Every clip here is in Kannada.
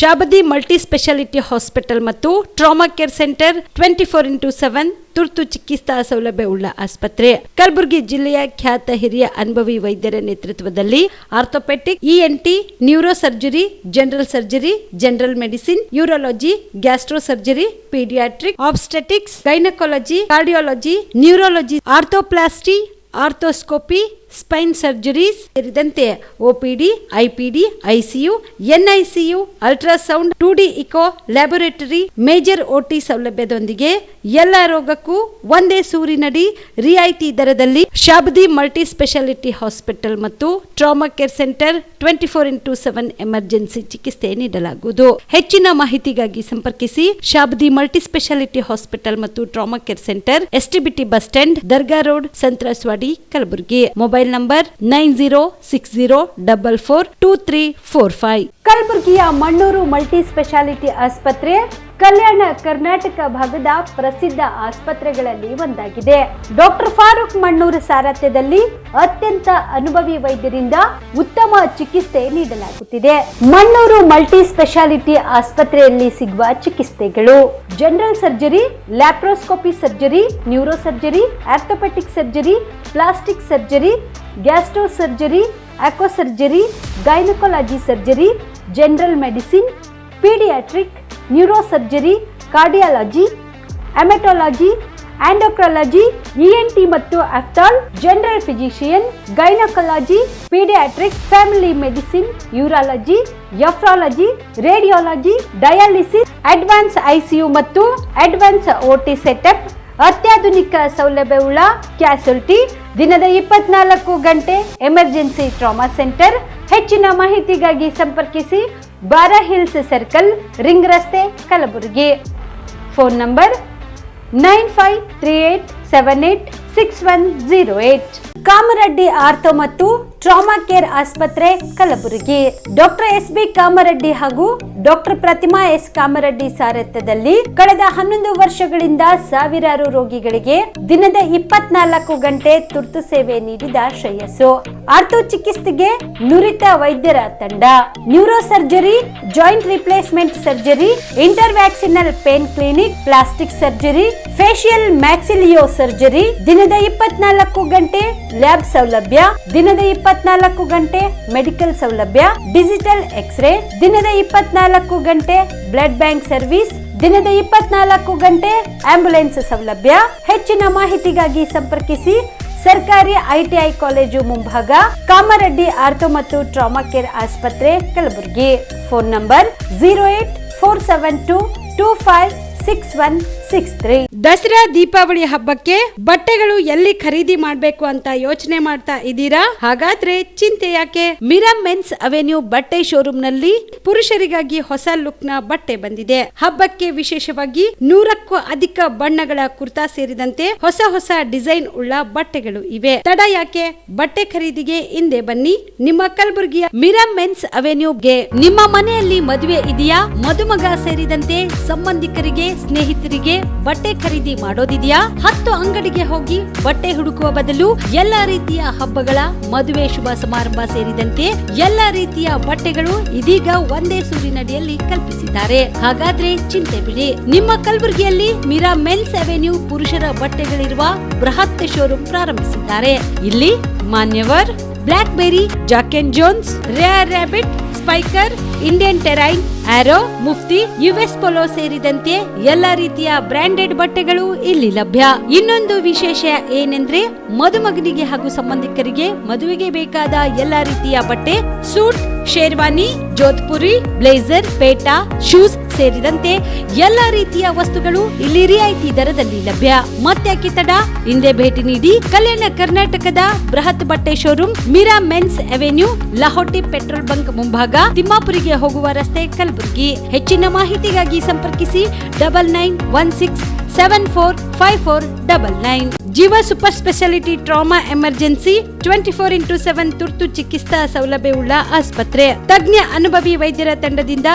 ಶಾಬದಿ ಮಲ್ಟಿ ಸ್ಪೆಷಾಲಿಟಿ ಹಾಸ್ಪಿಟಲ್ ಮತ್ತು ಟ್ರಾಮಾ ಕೇರ್ ಸೆಂಟರ್ 24x7 ತುರ್ತು ಚಿಕಿತ್ಸಾ ಸೌಲಭ್ಯ ಉಳ್ಳ ಆಸ್ಪತ್ರೆ. ಕಲಬುರಗಿ ಜಿಲ್ಲೆಯ ಖ್ಯಾತ ಹಿರಿಯ ಅನುಭವಿ ವೈದ್ಯರ ನೇತೃತ್ವದಲ್ಲಿ orthopaedic, ENT, neuro surgery, general surgery, general medicine, urology, gastro surgery, paediatric, obstetrics, gynaecology, cardiology, neurology, arthroplasty, arthroscopy, spine surgeries ಸೇರಿದಂತೆ OPD, IPD, ICU, NICU, ultrasound, 2D echo, laboratory, major OT ಸೌಲಭ್ಯದೊಂದಿಗೆ ಎಲ್ಲ ರೋಗಕ್ಕೂ ಒಂದೇ ಸೂರಿನಡಿ ರಿಯಾಯಿತಿ ದರದಲ್ಲಿ ಶಾಬದಿ ಮಲ್ಟಿ ಸ್ಪೆಷಾಲಿಟಿ ಹಾಸ್ಪಿಟಲ್ ಮತ್ತು trauma care centre 24x7 emergency ಚಿಕಿತ್ಸೆ ನೀಡಲಾಗುವುದು. ಹೆಚ್ಚಿನ ಮಾಹಿತಿಗಾಗಿ ಸಂಪರ್ಕಿಸಿ ಶಾಬದಿ ಮಲ್ಟಿ ಸ್ಪೆಷಾಲಿಟಿ ಹಾಸ್ಪಿಟಲ್ ಮತ್ತು trauma care centre, STBT bus stand, Dargah road, ಸಂತ್ರಸ್ವಾಡಿ, Kalaburagi. Mobile number 9060442345. ಕಲಬುರಗಿಯ ಮಣ್ಣೂರು ಮಲ್ಟಿ ಸ್ಪೆಷಾಲಿಟಿ ಆಸ್ಪತ್ರೆ ಕಲ್ಯಾಣ ಕರ್ನಾಟಕ ಭಾಗದ ಪ್ರಸಿದ್ಧ ಆಸ್ಪತ್ರೆಗಳಲ್ಲಿ ಒಂದಾಗಿದೆ. ಡಾಕ್ಟರ್ ಫಾರೂಕ್ ಮಣ್ಣೂರು ಸಾರಥ್ಯದಲ್ಲಿ ಅತ್ಯಂತ ಅನುಭವಿ ವೈದ್ಯರಿಂದ ಉತ್ತಮ ಚಿಕಿತ್ಸೆ ನೀಡಲಾಗುತ್ತಿದೆ. ಮಣ್ಣೂರು ಮಲ್ಟಿ ಸ್ಪೆಷಾಲಿಟಿ ಆಸ್ಪತ್ರೆಯಲ್ಲಿ ಸಿಗುವ ಚಿಕಿತ್ಸೆಗಳು: general surgery, laparoscopy surgery, neuro surgery, orthopaedic surgery, plastic surgery, gastro surgery, ಆಕ್ವಾ surgery, gynaecology surgery, general medicine, paediatric, neuro surgery, cardiology, haematology, endocrinology, ENT ಮತ್ತು ophthal, general physician, gynaecology, paediatric, family medicine, urology, nephrology, radiology, dialysis, advance ICU ಮತ್ತು ಅಡ್ವಾನ್ಸ್ ಓಟಿ ಸೆಟಪ್, ಅತ್ಯಾಧುನಿಕ ಸೌಲಭ್ಯವುಳ್ಳ ಕ್ಯಾಸುಲಿಟಿ, ದಿನದ 24 ಗಂಟೆ ಎಮರ್ಜೆನ್ಸಿ ಟ್ರಾಮಾ ಸೆಂಟರ್. ಹೆಚ್ಚಿನ ಮಾಹಿತಿಗಾಗಿ ಸಂಪರ್ಕಿಸಿ ಬಾರಾ ಹಿಲ್ಸ್ ಸರ್ಕಲ್, ರಿಂಗ್ ರಸ್ತೆ, Kalaburagi. Phone number 9538786108. Kamareddy ortho ಮತ್ತು ಟ್ರಾಮಾ ಕೇರ್ ಆಸ್ಪತ್ರೆ, ಕಲಬುರಗಿ. Doctor S B. ಕಾಮರೆಡ್ಡಿ ಹಾಗೂ ಡಾಕ್ಟರ್ ಪ್ರತಿಮಾ ಎಸ್. ಕಾಮರೆಡ್ಡಿ ಸಾರಥ್ಯದಲ್ಲಿ ಕಳೆದ 11 ವರ್ಷಗಳಿಂದ ಸಾವಿರಾರು ರೋಗಿಗಳಿಗೆ ದಿನದ 24 ಗಂಟೆ ತುರ್ತು ಸೇವೆ ನೀಡಿದ ಶ್ರೇಯಸ್ಸು. ಆರ್ಥೋ ಚಿಕಿತ್ಸೆಗೆ ನುರಿತ ವೈದ್ಯರ ತಂಡ, neuro surgery, joint replacement surgery, interventional pain clinic, plastic surgery, facial maxillo surgery, ದಿನದ 24 ಗಂಟೆ ಲ್ಯಾಬ್ ಸೌಲಭ್ಯ, ದಿನದ 24 ಗಂಟೆ ಮೆಡಿಕಲ್ ಸೌಲಭ್ಯ, ಡಿಜಿಟಲ್ ಎಕ್ಸ್ರೇ, ದಿನದ 24 ಗಂಟೆ ಬ್ಲಡ್ ಬ್ಯಾಂಕ್ ಸರ್ವಿಸ್, ದಿನದ 24 ಗಂಟೆ ಆಂಬ್ಯುಲೆನ್ಸ್ ಸೌಲಭ್ಯ. ಹೆಚ್ಚಿನ ಮಾಹಿತಿಗಾಗಿ ಸಂಪರ್ಕಿಸಿ ಸರ್ಕಾರಿ ಐಟಿಐ ಕಾಲೇಜು ಮುಂಭಾಗ, ಕಾಮರೆಡ್ಡಿ ಆರ್ಥೋ ಮತ್ತು ಟ್ರಾಮಾ ಕೇರ್ ಆಸ್ಪತ್ರೆ, ಕಲಬುರಗಿ. Phone number 08472256163. ದಸರಾ ದೀಪಾವಳಿ ಹಬ್ಬಕ್ಕೆ ಬಟ್ಟೆಗಳು ಎಲ್ಲಿ ಖರೀದಿ ಮಾಡಬೇಕು ಅಂತ ಯೋಚನೆ ಮಾಡ್ತಾ ಇದ್ದೀರಾ? ಹಾಗಾದ್ರೆ ಚಿಂತೆ ಯಾಕೆ? ಮಿರಾ ಮೆನ್ಸ್ ಅವೆನ್ಯೂ ಬಟ್ಟೆ ಶೋರೂಮ್ ನಲ್ಲಿ ಪುರುಷರಿಗಾಗಿ ಹೊಸ ಲುಕ್ ನ ಬಟ್ಟೆ ಬಂದಿದೆ. ಹಬ್ಬಕ್ಕೆ ವಿಶೇಷವಾಗಿ 100ಕ್ಕೂ ಅಧಿಕ ಬಣ್ಣಗಳ ಕುರ್ತಾ ಸೇರಿದಂತೆ ಹೊಸ ಹೊಸ ಡಿಸೈನ್ ಉಳ್ಳ ಬಟ್ಟೆಗಳು ಇವೆ. ತಡ ಯಾಕೆ? ಬಟ್ಟೆ ಖರೀದಿಗೆ ಹಿಂದೆ ಬನ್ನಿ ನಿಮ್ಮ ಕಲಬುರಗಿಯ ಮಿರಾ ಮೆನ್ಸ್ ಅವೆನ್ಯೂಗೆ. ನಿಮ್ಮ ಮನೆಯಲ್ಲಿ ಮದುವೆ ಇದೆಯಾ? ಮದುಮಗ ಸೇರಿದಂತೆ ಸಂಬಂಧಿಕರಿಗೆ, ಸ್ನೇಹಿತರಿಗೆ ಬಟ್ಟೆ ಖರೀದಿ ಮಾಡೋದಿದೆಯಾ? 10 ಅಂಗಡಿಗೆ ಹೋಗಿ ಬಟ್ಟೆ ಹುಡುಕುವ ಬದಲು ಎಲ್ಲಾ ರೀತಿಯ ಹಬ್ಬಗಳ, ಮದುವೆ, ಶುಭ ಸಮಾರಂಭ ಸೇರಿದಂತೆ ಎಲ್ಲಾ ರೀತಿಯ ಬಟ್ಟೆಗಳು ಇದೀಗ ಒಂದೇ ಸೂರಿನಡಿಯಲ್ಲಿ ಕಲ್ಪಿಸಿದ್ದಾರೆ. ಹಾಗಾದ್ರೆ ಚಿಂತೆ ಬಿಡಿ. ನಿಮ್ಮ ಕಲಬುರಗಿಯಲ್ಲಿ ಮಿರಾ ಮೆನ್ಸ್ ಅವೆನ್ಯೂ ಪುರುಷರ ಬಟ್ಟೆಗಳಿರುವ ಬೃಹತ್ ಶೋರೂಮ್ ಪ್ರಾರಂಭಿಸಿದ್ದಾರೆ. ಇಲ್ಲಿ Manyavar, Blackberrys, Jack and Jones, Rare Rabbit, Spykar, Indian Terrain, Arrow, Mufti, US Polo ಸೇರಿದಂತೆ ಎಲ್ಲಾ ರೀತಿಯ ಬ್ರಾಂಡೆಡ್ ಬಟ್ಟೆಗಳು ಇಲ್ಲಿ ಲಭ್ಯ. ಇನ್ನೊಂದು ವಿಶೇಷ ಏನೆಂದ್ರೆ ಮದುಮಗನಿಗೆ ಹಾಗೂ ಸಂಬಂಧಿಕರಿಗೆ ಮದುವೆಗೆ ಬೇಕಾದ ಎಲ್ಲಾ ರೀತಿಯ ಬಟ್ಟೆ, ಸೂಟ್, ಶೇರ್ವಾನಿ, ಜೋಧ್ಪುರಿ, ಬ್ಲೇಸರ್, ಪೇಟಾ, ಶೂಸ್ ಸೇರಿದಂತೆ ಎಲ್ಲಾ ರೀತಿಯ ವಸ್ತುಗಳು ಇಲ್ಲಿ ರಿಯಾಯಿತಿ ದರದಲ್ಲಿ ಲಭ್ಯ. ಮತ್ತ್ಯಾಕೆ ತಡ? ಹಿಂದೆ ಭೇಟಿ ನೀಡಿ ಕಲ್ಯಾಣ ಕರ್ನಾಟಕದ ಬೃಹತ್ ಬಟ್ಟೆ showroom Mira men's avenue, Lahoti petrol bunk ಮುಂಭಾಗ, ತಿಮ್ಮಾಪುರಿಗೆ ಹೋಗುವ ರಸ್ತೆ, ಕಲಬುರಗಿ. ಹೆಚ್ಚಿನ ಮಾಹಿತಿಗಾಗಿ ಸಂಪರ್ಕಿಸಿ 9916745499. ಜೀವ super speciality trauma emergency 24x7 ತುರ್ತು ಚಿಕಿತ್ಸಾ ಸೌಲಭ್ಯವುಳ್ಳ ಆಸ್ಪತ್ರೆ. ತಜ್ಞ ಅನುಭವಿ ವೈದ್ಯರ ತಂಡದಿಂದ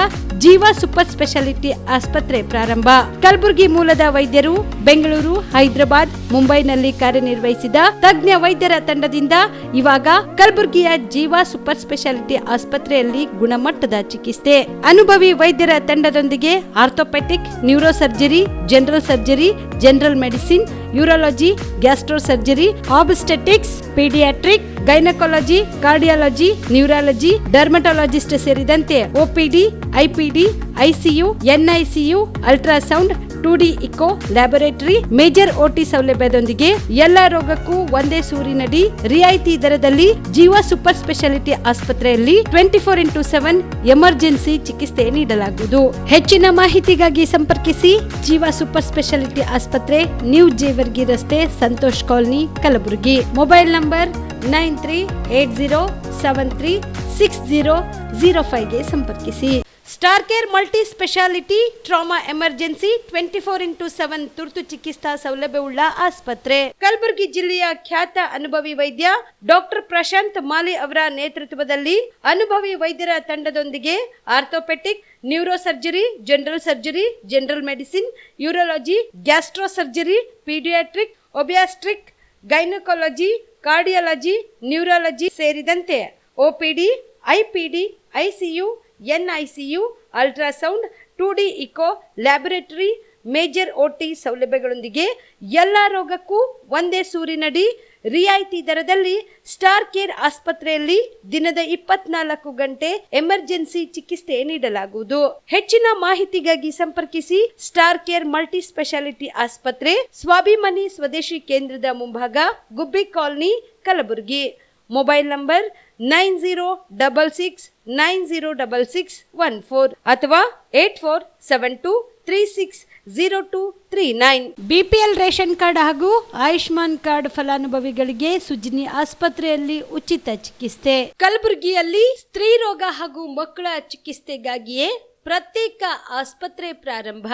ಜೀವ ಸೂಪರ್ ಸ್ಪೆಷಾಲಿಟಿ ಆಸ್ಪತ್ರೆ ಪ್ರಾರಂಭ. ಕಲಬುರಗಿ ಮೂಲದ ವೈದ್ಯರು ಬೆಂಗಳೂರು, ಹೈದರಾಬಾದ್, ಮುಂಬೈನಲ್ಲಿ ಕಾರ್ಯನಿರ್ವಹಿಸಿದ ತಜ್ಞ ವೈದ್ಯರ ತಂಡದಿಂದ ಇವಾಗ ಕಲಬುರಗಿಯ ಜೀವ ಸೂಪರ್ ಸ್ಪೆಷಾಲಿಟಿ ಆಸ್ಪತ್ರೆಯಲ್ಲಿ ಗುಣಮಟ್ಟದ ಚಿಕಿತ್ಸೆ. ಅನುಭವಿ ವೈದ್ಯರ ತಂಡದೊಂದಿಗೆ orthopaedic, neuro surgery, general surgery, general medicine, urology, gastro surgery, obstetrics, paediatric, gynaecology, cardiology, neurology, dermatologist ಸೇರಿದಂತೆ OPD, IPD, ICU, NICU, ultrasound, 2D echo, laboratory, major OT ಸೌಲಭ್ಯದೊಂದಿಗೆ ಎಲ್ಲ ರೋಗಕ್ಕೂ ಒಂದೇ ಸೂರಿನಡಿ ರಿಯಾಯಿತಿ ದರದಲ್ಲಿ ಜೀವ ಸೂಪರ್ ಸ್ಪೆಷಾಲಿಟಿ ಆಸ್ಪತ್ರೆಯಲ್ಲಿ 24x7 ಎಮರ್ಜೆನ್ಸಿ ಚಿಕಿತ್ಸೆ ನೀಡಲಾಗುವುದು. ಹೆಚ್ಚಿನ ಮಾಹಿತಿಗಾಗಿ ಸಂಪರ್ಕಿಸಿ ಜೀವ ಸೂಪರ್ ಸ್ಪೆಷಾಲಿಟಿ ಆಸ್ಪತ್ರೆ, ನ್ಯೂ ಜೇವರ್ಗಿ ರಸ್ತೆ, Santosh colony, Kalaburagi. Mobile number 9380736005 ಗೆ ಸಂಪರ್ಕಿಸಿ. Star care multi speciality trauma emergency 24x7 ತುರ್ತು ಚಿಕಿತ್ಸಾ ಸೌಲಭ್ಯವುಳ್ಳ ಆಸ್ಪತ್ರೆ. ಕಲಬುರಗಿ ಜಿಲ್ಲೆಯ ಖ್ಯಾತ ಅನುಭವಿ ವೈದ್ಯ ಡಾಕ್ಟರ್ ಪ್ರಶಾಂತ್ ಮಾಲಿ ಅವರ ನೇತೃತ್ವದಲ್ಲಿ ಅನುಭವಿ ವೈದ್ಯರ ತಂಡದೊಂದಿಗೆ orthopaedic, neuro surgery, general surgery, general medicine, urology, gastro surgery, paediatric, obstetric, gynaecology, cardiology, neurology ಸೇರಿದಂತೆ OPD, IPD, ICU, NICU, ultrasound, 2D echo, laboratory, major OT ಸೌಲಭ್ಯಗಳೊಂದಿಗೆ ಎಲ್ಲ ರೋಗಕ್ಕೂ ಒಂದೇ ಸೂರಿನಡಿ ರಿಯಾಯಿತಿ ದರದಲ್ಲಿ ಸ್ಟಾರ್ ಕೇರ್ ಆಸ್ಪತ್ರೆಯಲ್ಲಿ ದಿನದ 24 ಗಂಟೆ ಎಮರ್ಜೆನ್ಸಿ ಚಿಕಿತ್ಸೆ ನೀಡಲಾಗುವುದು. ಹೆಚ್ಚಿನ ಮಾಹಿತಿಗಾಗಿ ಸಂಪರ್ಕಿಸಿ ಸ್ಟಾರ್ ಕೇರ್ ಮಲ್ಟಿ ಸ್ಪೆಷಾಲಿಟಿ ಆಸ್ಪತ್ರೆ, ಸ್ವಾಭಿಮಾನಿ ಸ್ವದೇಶಿ ಕೇಂದ್ರದ ಮುಂಭಾಗ, ಗುಬ್ಬಿ ಕಾಲನಿ, ಕಲಬುರಗಿ. ಮೊಬೈಲ್ ನಂಬರ್ 9066906614 ಅಥವಾ 8472360239. ಬಿಪಿಎಲ್ ರೇಷನ್ ಕಾರ್ಡ್ ಹಾಗೂ ಆಯುಷ್ಮಾನ್ ಕಾರ್ಡ್ ಫಲಾನುಭವಿಗಳಿಗೆ ಸುಜಿನಿ ಆಸ್ಪತ್ರೆಯಲ್ಲಿ ಉಚಿತ ಚಿಕಿತ್ಸೆ. ಕಲಬುರಗಿಯಲ್ಲಿ ಸ್ತ್ರೀ ರೋಗ ಹಾಗೂ ಮಕ್ಕಳ ಚಿಕಿತ್ಸೆಗಾಗಿಯೇ ಪ್ರತ್ಯೇಕ ಆಸ್ಪತ್ರೆ ಪ್ರಾರಂಭ.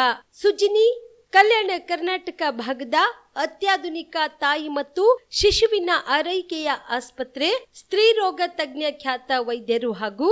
ಸುಜಿನಿ ಕಲ್ಯಾಣ ಕರ್ನಾಟಕ ಭಾಗದ ಅತ್ಯಾಧುನಿಕ ತಾಯಿ ಮತ್ತು ಶಿಶುವಿನ ಆರೈಕೆಯ ಆಸ್ಪತ್ರೆ. ಸ್ತ್ರೀ ರೋಗ ತಜ್ಞ ಖ್ಯಾತ ವೈದ್ಯರು ಹಾಗೂ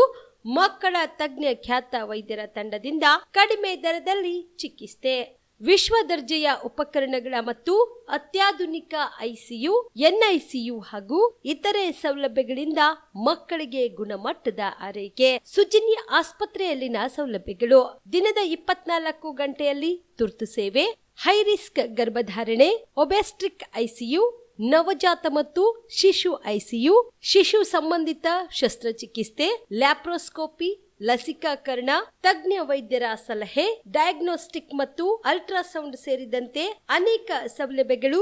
ಮಕ್ಕಳ ತಜ್ಞ ಖ್ಯಾತ ವೈದ್ಯರ ತಂಡದಿಂದ ಕಡಿಮೆ ದರದಲ್ಲಿ ಚಿಕಿತ್ಸೆ. ವಿಶ್ವ ದರ್ಜೆಯ ಉಪಕರಣಗಳ ಮತ್ತು ಅತ್ಯಾಧುನಿಕ ಐಸಿಯು, ಎನ್ಐಸಿಯು ಹಾಗೂ ಇತರೆ ಸೌಲಭ್ಯಗಳಿಂದ ಮಕ್ಕಳಿಗೆ ಗುಣಮಟ್ಟದ ಆರೈಕೆ. ಸುಜಿನಿ ಆಸ್ಪತ್ರೆಯಲ್ಲಿನ ಸೌಲಭ್ಯಗಳು: ದಿನದ 24 ಗಂಟೆಯಲ್ಲಿ ತುರ್ತು ಸೇವೆ, ಹೈ ರಿಸ್ಕ್ ಗರ್ಭಧಾರಣೆ, ಒಬೆಸ್ಟ್ರಿಕ್ ಐಸಿಯು, ನವಜಾತ ಮತ್ತು ಶಿಶು ಐಸಿಯು, ಶಿಶು ಸಂಬಂಧಿತ ಶಸ್ತ್ರಚಿಕಿತ್ಸೆ, ಲ್ಯಾಪ್ರೋಸ್ಕೋಪಿ, ಲಸಿಕಾಕರಣ, ತಜ್ಞ ವೈದ್ಯರ ಸಲಹೆ, ಡಯಾಗ್ನೋಸ್ಟಿಕ್ ಮತ್ತು ಅಲ್ಟ್ರಾಸೌಂಡ್ ಸೇರಿದಂತೆ ಅನೇಕ ಸೌಲಭ್ಯಗಳು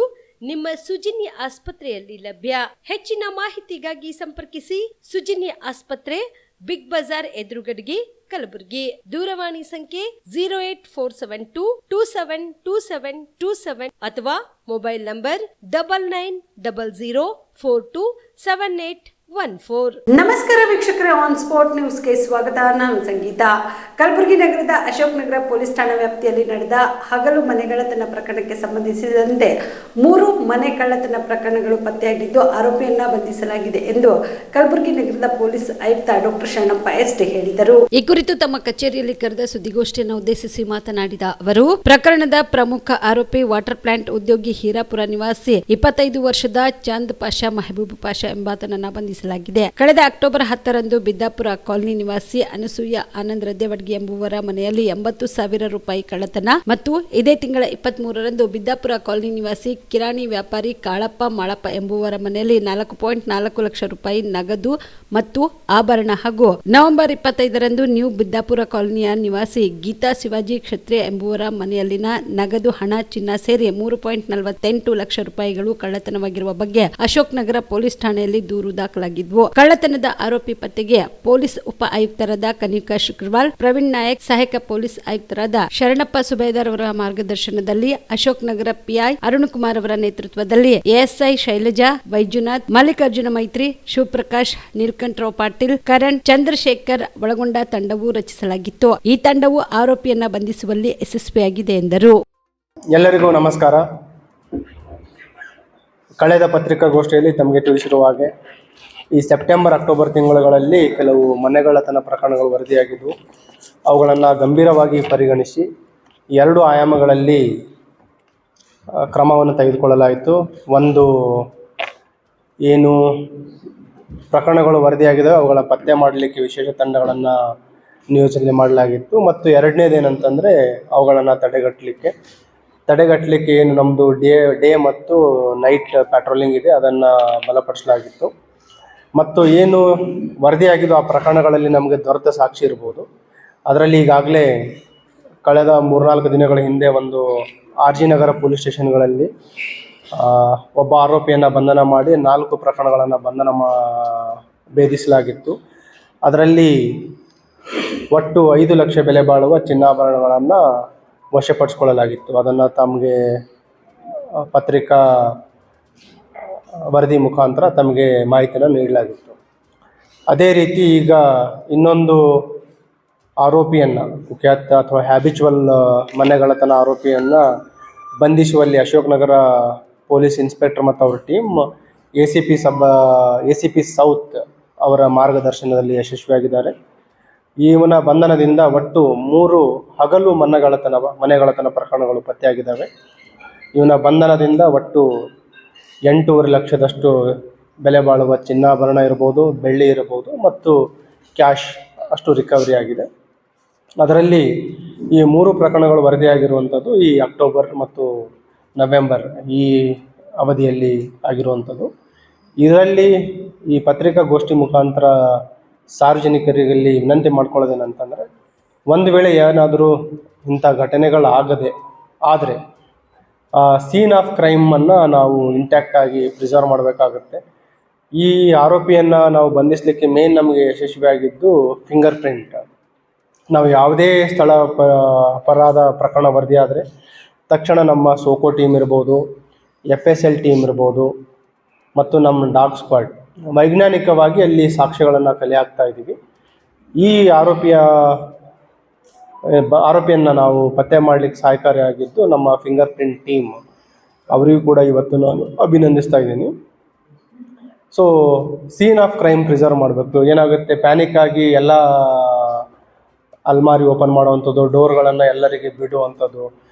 ನಿಮ್ಮ ಸುಜಿನಿ ಆಸ್ಪತ್ರೆಯಲ್ಲಿ ಲಭ್ಯ. ಹೆಚ್ಚಿನ ಮಾಹಿತಿಗಾಗಿ ಸಂಪರ್ಕಿಸಿ ಸುಜಿನಿ ಆಸ್ಪತ್ರೆ, ಬಿಗ್ ಬಜಾರ್ ಎದುರುಗಡೆಗೆ, ಕಲಬುರಗಿ. ದೂರವಾಣಿ ಸಂಖ್ಯೆ 08472272727 ಅಥವಾ ಮೊಬೈಲ್ ನಂಬರ್ 9900427814. ನಮಸ್ಕಾರ ವೀಕ್ಷಕರೇ, ಆನ್ ಸ್ಪಾಟ್ ನ್ಯೂಸ್ಗೆ ಸ್ವಾಗತ. ನಾನು ಸಂಗೀತ. ಕಲಬುರಗಿ ನಗರದ ಅಶೋಕ್ ನಗರ ಪೊಲೀಸ್ ಠಾಣಾ ವ್ಯಾಪ್ತಿಯಲ್ಲಿ ನಡೆದ ಹಗಲು ಮನೆ ಕಳ್ಳತನ ಪ್ರಕರಣಕ್ಕೆ ಸಂಬಂಧಿಸಿದಂತೆ 3 ಮನೆ ಕಳ್ಳತನ ಪ್ರಕರಣಗಳು ಪತ್ತೆಯಾಗಿದ್ದು ಆರೋಪಿಯನ್ನ ಬಂಧಿಸಲಾಗಿದೆ ಎಂದು ಕಲಬುರಗಿ ನಗರದ ಪೊಲೀಸ್ ಆಯುಕ್ತ ಡಾಕ್ಟರ್ ಶರಣಪ್ಪ ಎಸ್ ಹೇಳಿದರು. ಈ ಕುರಿತು ತಮ್ಮ ಕಚೇರಿಯಲ್ಲಿ ಕರೆದ ಸುದ್ದಿಗೋಷ್ಠಿಯನ್ನು ಉದ್ದೇಶಿಸಿ ಮಾತನಾಡಿದ ಅವರು, ಪ್ರಕರಣದ ಪ್ರಮುಖ ಆರೋಪಿ ವಾಟರ್ ಪ್ಲಾಂಟ್ ಉದ್ಯೋಗಿ ಹೀರಾಪುರ ನಿವಾಸಿ 25 ವರ್ಷದ ಚಾಂದ್ ಪಾಷಾ ಮೆಹಬೂಬ್ ಪಾಷಾ ಎಂಬಾತನನ್ನ ಬಂಧಿಸಲಾಗಿದೆ. ಕಳೆದ ಅಕ್ಟೋಬರ್ 10ರಂದು ಬಿದ್ದಾಪುರ ಕಾಲನಿ ನಿವಾಸಿ ಅನಸೂಯ ಆನಂದ್ ರದ್ದೇವಡ್ಗಿ ಎಂಬುವರ ಮನೆಯಲ್ಲಿ 80,000 ರೂಪಾಯಿ ಕಳ್ಳತನ ಮತ್ತು ಇದೇ ತಿಂಗಳ 23ರಂದು ಬಿದ್ದಾಪುರ ಕಾಲನಿ ನಿವಾಸಿ ಕಿರಾಣಿ ವ್ಯಾಪಾರಿ ಕಾಳಪ್ಪ ಮಾಳಪ್ಪ ಎಂಬುವರ ಮನೆಯಲ್ಲಿ 4.4 ಲಕ್ಷ ರೂಪಾಯಿ ನಗದು ಮತ್ತು ಆಭರಣ ಹಾಗೂ ನವೆಂಬರ್ 25ರಂದು ನ್ಯೂ ಬಿದ್ದಾಪುರ ಕಾಲನಿಯ ನಿವಾಸಿ ಗೀತಾ ಶಿವಾಜಿ ಕ್ಷತ್ರಿಯ ಎಂಬುವರ ಮನೆಯಲ್ಲಿನ ನಗದು, ಹಣ, ಚಿನ್ನ ಸೇರಿ 3.48 ಲಕ್ಷ ರೂಪಾಯಿಗಳು ಕಳ್ಳತನವಾಗಿರುವ ಬಗ್ಗೆ ಅಶೋಕ್ ನಗರ ಪೊಲೀಸ್ ಠಾಣೆಯಲ್ಲಿ ದೂರು ದಾಖಲಾಗಿದ್ವು. ಕಳ್ಳತನದ ಆರೋಪಿ ಪತ್ತೆಗೆ ಪೊಲೀಸ್ ಉಪ ಆಯುಕ್ತರಾದ ಕನಿಕಾ ಶುಕ್ರವಾಲ್, ಪ್ರವೀಣ್ ನಾಯಕ್, ಸಹಾಯಕ ಪೊಲೀಸ್ ಆಯುಕ್ತರಾದ ಶರಣಪ್ಪ ಸುಬೇದಾರ್ ಅವರ ಮಾರ್ಗದರ್ಶನದಲ್ಲಿ ಅಶೋಕ್ ನಗರ ಪಿಐ ಅರುಣ್ ಕುಮಾರ್ ಅವರ ನೇತೃತ್ವದಲ್ಲಿ ಎಎಸ್ಐ ಶೈಲಜಾ, ವೈಜುನಾಥ್, ಮಲ್ಲಿಕಾರ್ಜುನ ಮೈತ್ರಿ, ಶಿವಪ್ರಕಾಶ್, ನೀಲಕಂಠರಾವ್ ಪಾಟೀಲ್, ಕರಣ್, ಚಂದ್ರಶೇಖರ್ ಒಳಗೊಂಡ ತಂಡವು ರಚಿಸಲಾಗಿತ್ತು. ಈ ತಂಡವು ಆರೋಪಿಯನ್ನ ಬಂಧಿಸುವಲ್ಲಿ ಯಶಸ್ವಿಯಾಗಿದೆ ಎಂದರು. ಎಲ್ಲರಿಗೂ ನಮಸ್ಕಾರ. ಕಳೆದ ಪತ್ರಿಕಾಗೋಷ್ಠಿಯಲ್ಲಿ ತಮಗೆ ತಿಳಿಸಿರುವ ಹಾಗೆ ಈ ಸೆಪ್ಟೆಂಬರ್ ಅಕ್ಟೋಬರ್ ತಿಂಗಳುಗಳಲ್ಲಿ ಕೆಲವು ಮನೆಗಳ್ಳತನ ಪ್ರಕರಣಗಳು ವರದಿಯಾಗಿದ್ದವು. ಅವುಗಳನ್ನು ಗಂಭೀರವಾಗಿ ಪರಿಗಣಿಸಿ 2 ಆಯಾಮಗಳಲ್ಲಿ ಕ್ರಮವನ್ನು ತೆಗೆದುಕೊಳ್ಳಲಾಯಿತು. ಒಂದು, ಏನು ಪ್ರಕರಣಗಳು ವರದಿಯಾಗಿದ್ದಾವೆ ಅವುಗಳ ಪತ್ತೆ ಮಾಡಲಿಕ್ಕೆ ವಿಶೇಷ ತಂಡಗಳನ್ನು ನಿಯೋಜನೆ ಮಾಡಲಾಗಿತ್ತು. ಮತ್ತು ಎರಡನೇದೇನಂತಂದರೆ ಅವುಗಳನ್ನು ತಡೆಗಟ್ಟಲಿಕ್ಕೆ ಏನು ನಮ್ಮದು ಡೇ ಮತ್ತು ನೈಟ್ ಪ್ಯಾಟ್ರೋಲಿಂಗ್ ಇದೆ ಅದನ್ನು ಬಲಪಡಿಸಲಾಗಿತ್ತು. ಮತ್ತು ಏನು ವರದಿಯಾಗಿದ್ದು ಆ ಪ್ರಕರಣಗಳಲ್ಲಿ ನಮಗೆ ದೊರೆತ ಸಾಕ್ಷಿ ಇರ್ಬೋದು. ಅದರಲ್ಲಿ ಈಗಾಗಲೇ ಕಳೆದ 3-4 ದಿನಗಳ ಹಿಂದೆ ಒಂದು RG ನಗರ ಪೊಲೀಸ್ ಸ್ಟೇಷನ್ಗಳಲ್ಲಿ ಒಬ್ಬ ಆರೋಪಿಯನ್ನು ಬಂಧನ ಮಾಡಿ 4 ಪ್ರಕರಣಗಳನ್ನು ಭೇದಿಸಲಾಗಿತ್ತು. ಅದರಲ್ಲಿ ಒಟ್ಟು 5 ಲಕ್ಷ ಬೆಲೆ ಬಾಳುವ ಚಿನ್ನಾಭರಣಗಳನ್ನು ವಶಪಡಿಸಿಕೊಳ್ಳಲಾಗಿತ್ತು. ಅದನ್ನು ತಮಗೆ ಪತ್ರಿಕಾ ವರದಿ ಮುಖಾಂತರ ತಮಗೆ ಮಾಹಿತಿಯನ್ನು ನೀಡಲಾಗಿತ್ತು. ಅದೇ ರೀತಿ ಈಗ ಇನ್ನೊಂದು ಆರೋಪಿಯನ್ನು, ಕುಖ್ಯಾತ ಅಥವಾ ಹ್ಯಾಬಿಚುವಲ್ ಮನೆಗಳ್ಳತನ ಆರೋಪಿಯನ್ನು ಬಂಧಿಸುವಲ್ಲಿ ಅಶೋಕ್ ನಗರ ಪೊಲೀಸ್ ಇನ್ಸ್ಪೆಕ್ಟರ್ ಮತ್ತು ಅವರ ಟೀಮ್ ACP ಸೌತ್ ಅವರ ಮಾರ್ಗದರ್ಶನದಲ್ಲಿ ಯಶಸ್ವಿಯಾಗಿದ್ದಾರೆ. ಇವನ ಬಂಧನದಿಂದ ಒಟ್ಟು 3 ಹಗಲು ಮನೆಗಳ್ಳತನ ಪ್ರಕರಣಗಳು ಪತ್ತೆಯಾಗಿದ್ದಾವೆ. ಇವನ ಬಂಧನದಿಂದ ಒಟ್ಟು 8.5 ಲಕ್ಷದಷ್ಟು ಬೆಲೆ ಬಾಳುವ ಚಿನ್ನಾಭರಣ ಇರ್ಬೋದು, ಬೆಳ್ಳಿ ಇರ್ಬೋದು ಮತ್ತು ಕ್ಯಾಶ್ ಅಷ್ಟು ರಿಕವರಿ ಆಗಿದೆ. ಅದರಲ್ಲಿ ಈ 3 ಪ್ರಕರಣಗಳು ವರದಿಯಾಗಿರುವಂಥದ್ದು ಈ ಅಕ್ಟೋಬರ್ ಮತ್ತು ನವೆಂಬರ್ ಈ ಅವಧಿಯಲ್ಲಿ ಆಗಿರುವಂಥದ್ದು. ಇದರಲ್ಲಿ ಈ ಪತ್ರಿಕಾಗೋಷ್ಠಿ ಮುಖಾಂತರ ಸಾರ್ವಜನಿಕರಲ್ಲಿ ವಿನಂತಿ ಮಾಡ್ಕೊಳ್ಳೋದೇನಂತಂದರೆ, ಒಂದು ವೇಳೆ ಏನಾದರೂ ಇಂಥ ಘಟನೆಗಳಾದರೆ ಸೀನ್ ಆಫ್ ಕ್ರೈಮನ್ನು ನಾವು ಇಂಟ್ಯಾಕ್ಟಾಗಿ ಪ್ರಿಸರ್ವ್ ಮಾಡಬೇಕಾಗುತ್ತೆ. ಈ ಆರೋಪಿಯನ್ನು ನಾವು ಬಂಧಿಸಲಿಕ್ಕೆ ನಮಗೆ ಯಶಸ್ವಿಯಾಗಿದ್ದು ಫಿಂಗರ್ ಪ್ರಿಂಟ್. ನಾವು ಯಾವುದೇ ಸ್ಥಳ ಅಪರಾಧ ಪ್ರಕರಣ ವರದಿಯಾದರೆ ತಕ್ಷಣ ನಮ್ಮ ಸೋಕೋ ಟೀಮ್ ಇರ್ಬೋದು, FSL ಟೀಮ್ ಇರ್ಬೋದು ಮತ್ತು ನಮ್ಮ ಡಾಗ್ ಸ್ಕ್ವಾಡ್ ವೈಜ್ಞಾನಿಕವಾಗಿ ಅಲ್ಲಿ ಸಾಕ್ಷ್ಯಗಳನ್ನು ಕಲೆ ಹಾಕ್ತಾ ಇದ್ದೀವಿ. ಈ ಆರೋಪಿಯನ್ನು ನಾವು ಪತ್ತೆ ಮಾಡಲಿಕ್ಕೆ ಸಹಕಾರಿಯಾಗಿದ್ದು ನಮ್ಮ ಫಿಂಗರ್ ಪ್ರಿಂಟ್ ಟೀಮ್. ಅವರಿಗೂ ಕೂಡ ಇವತ್ತು ನಾನು ಅಭಿನಂದಿಸ್ತಾ ಇದ್ದೀನಿ. So scene of crime preserve ಮಾಡಬೇಕು. ಏನಾಗುತ್ತೆ, ಪ್ಯಾನಿಕ್ ಆಗಿ ಎಲ್ಲ ಅಲ್ಮಾರಿ ಓಪನ್ ಮಾಡುವಂಥದ್ದು, ಡೋರ್ಗಳನ್ನು ಎಲ್ಲರಿಗೆ ಬಿಡುವಂಥದ್ದು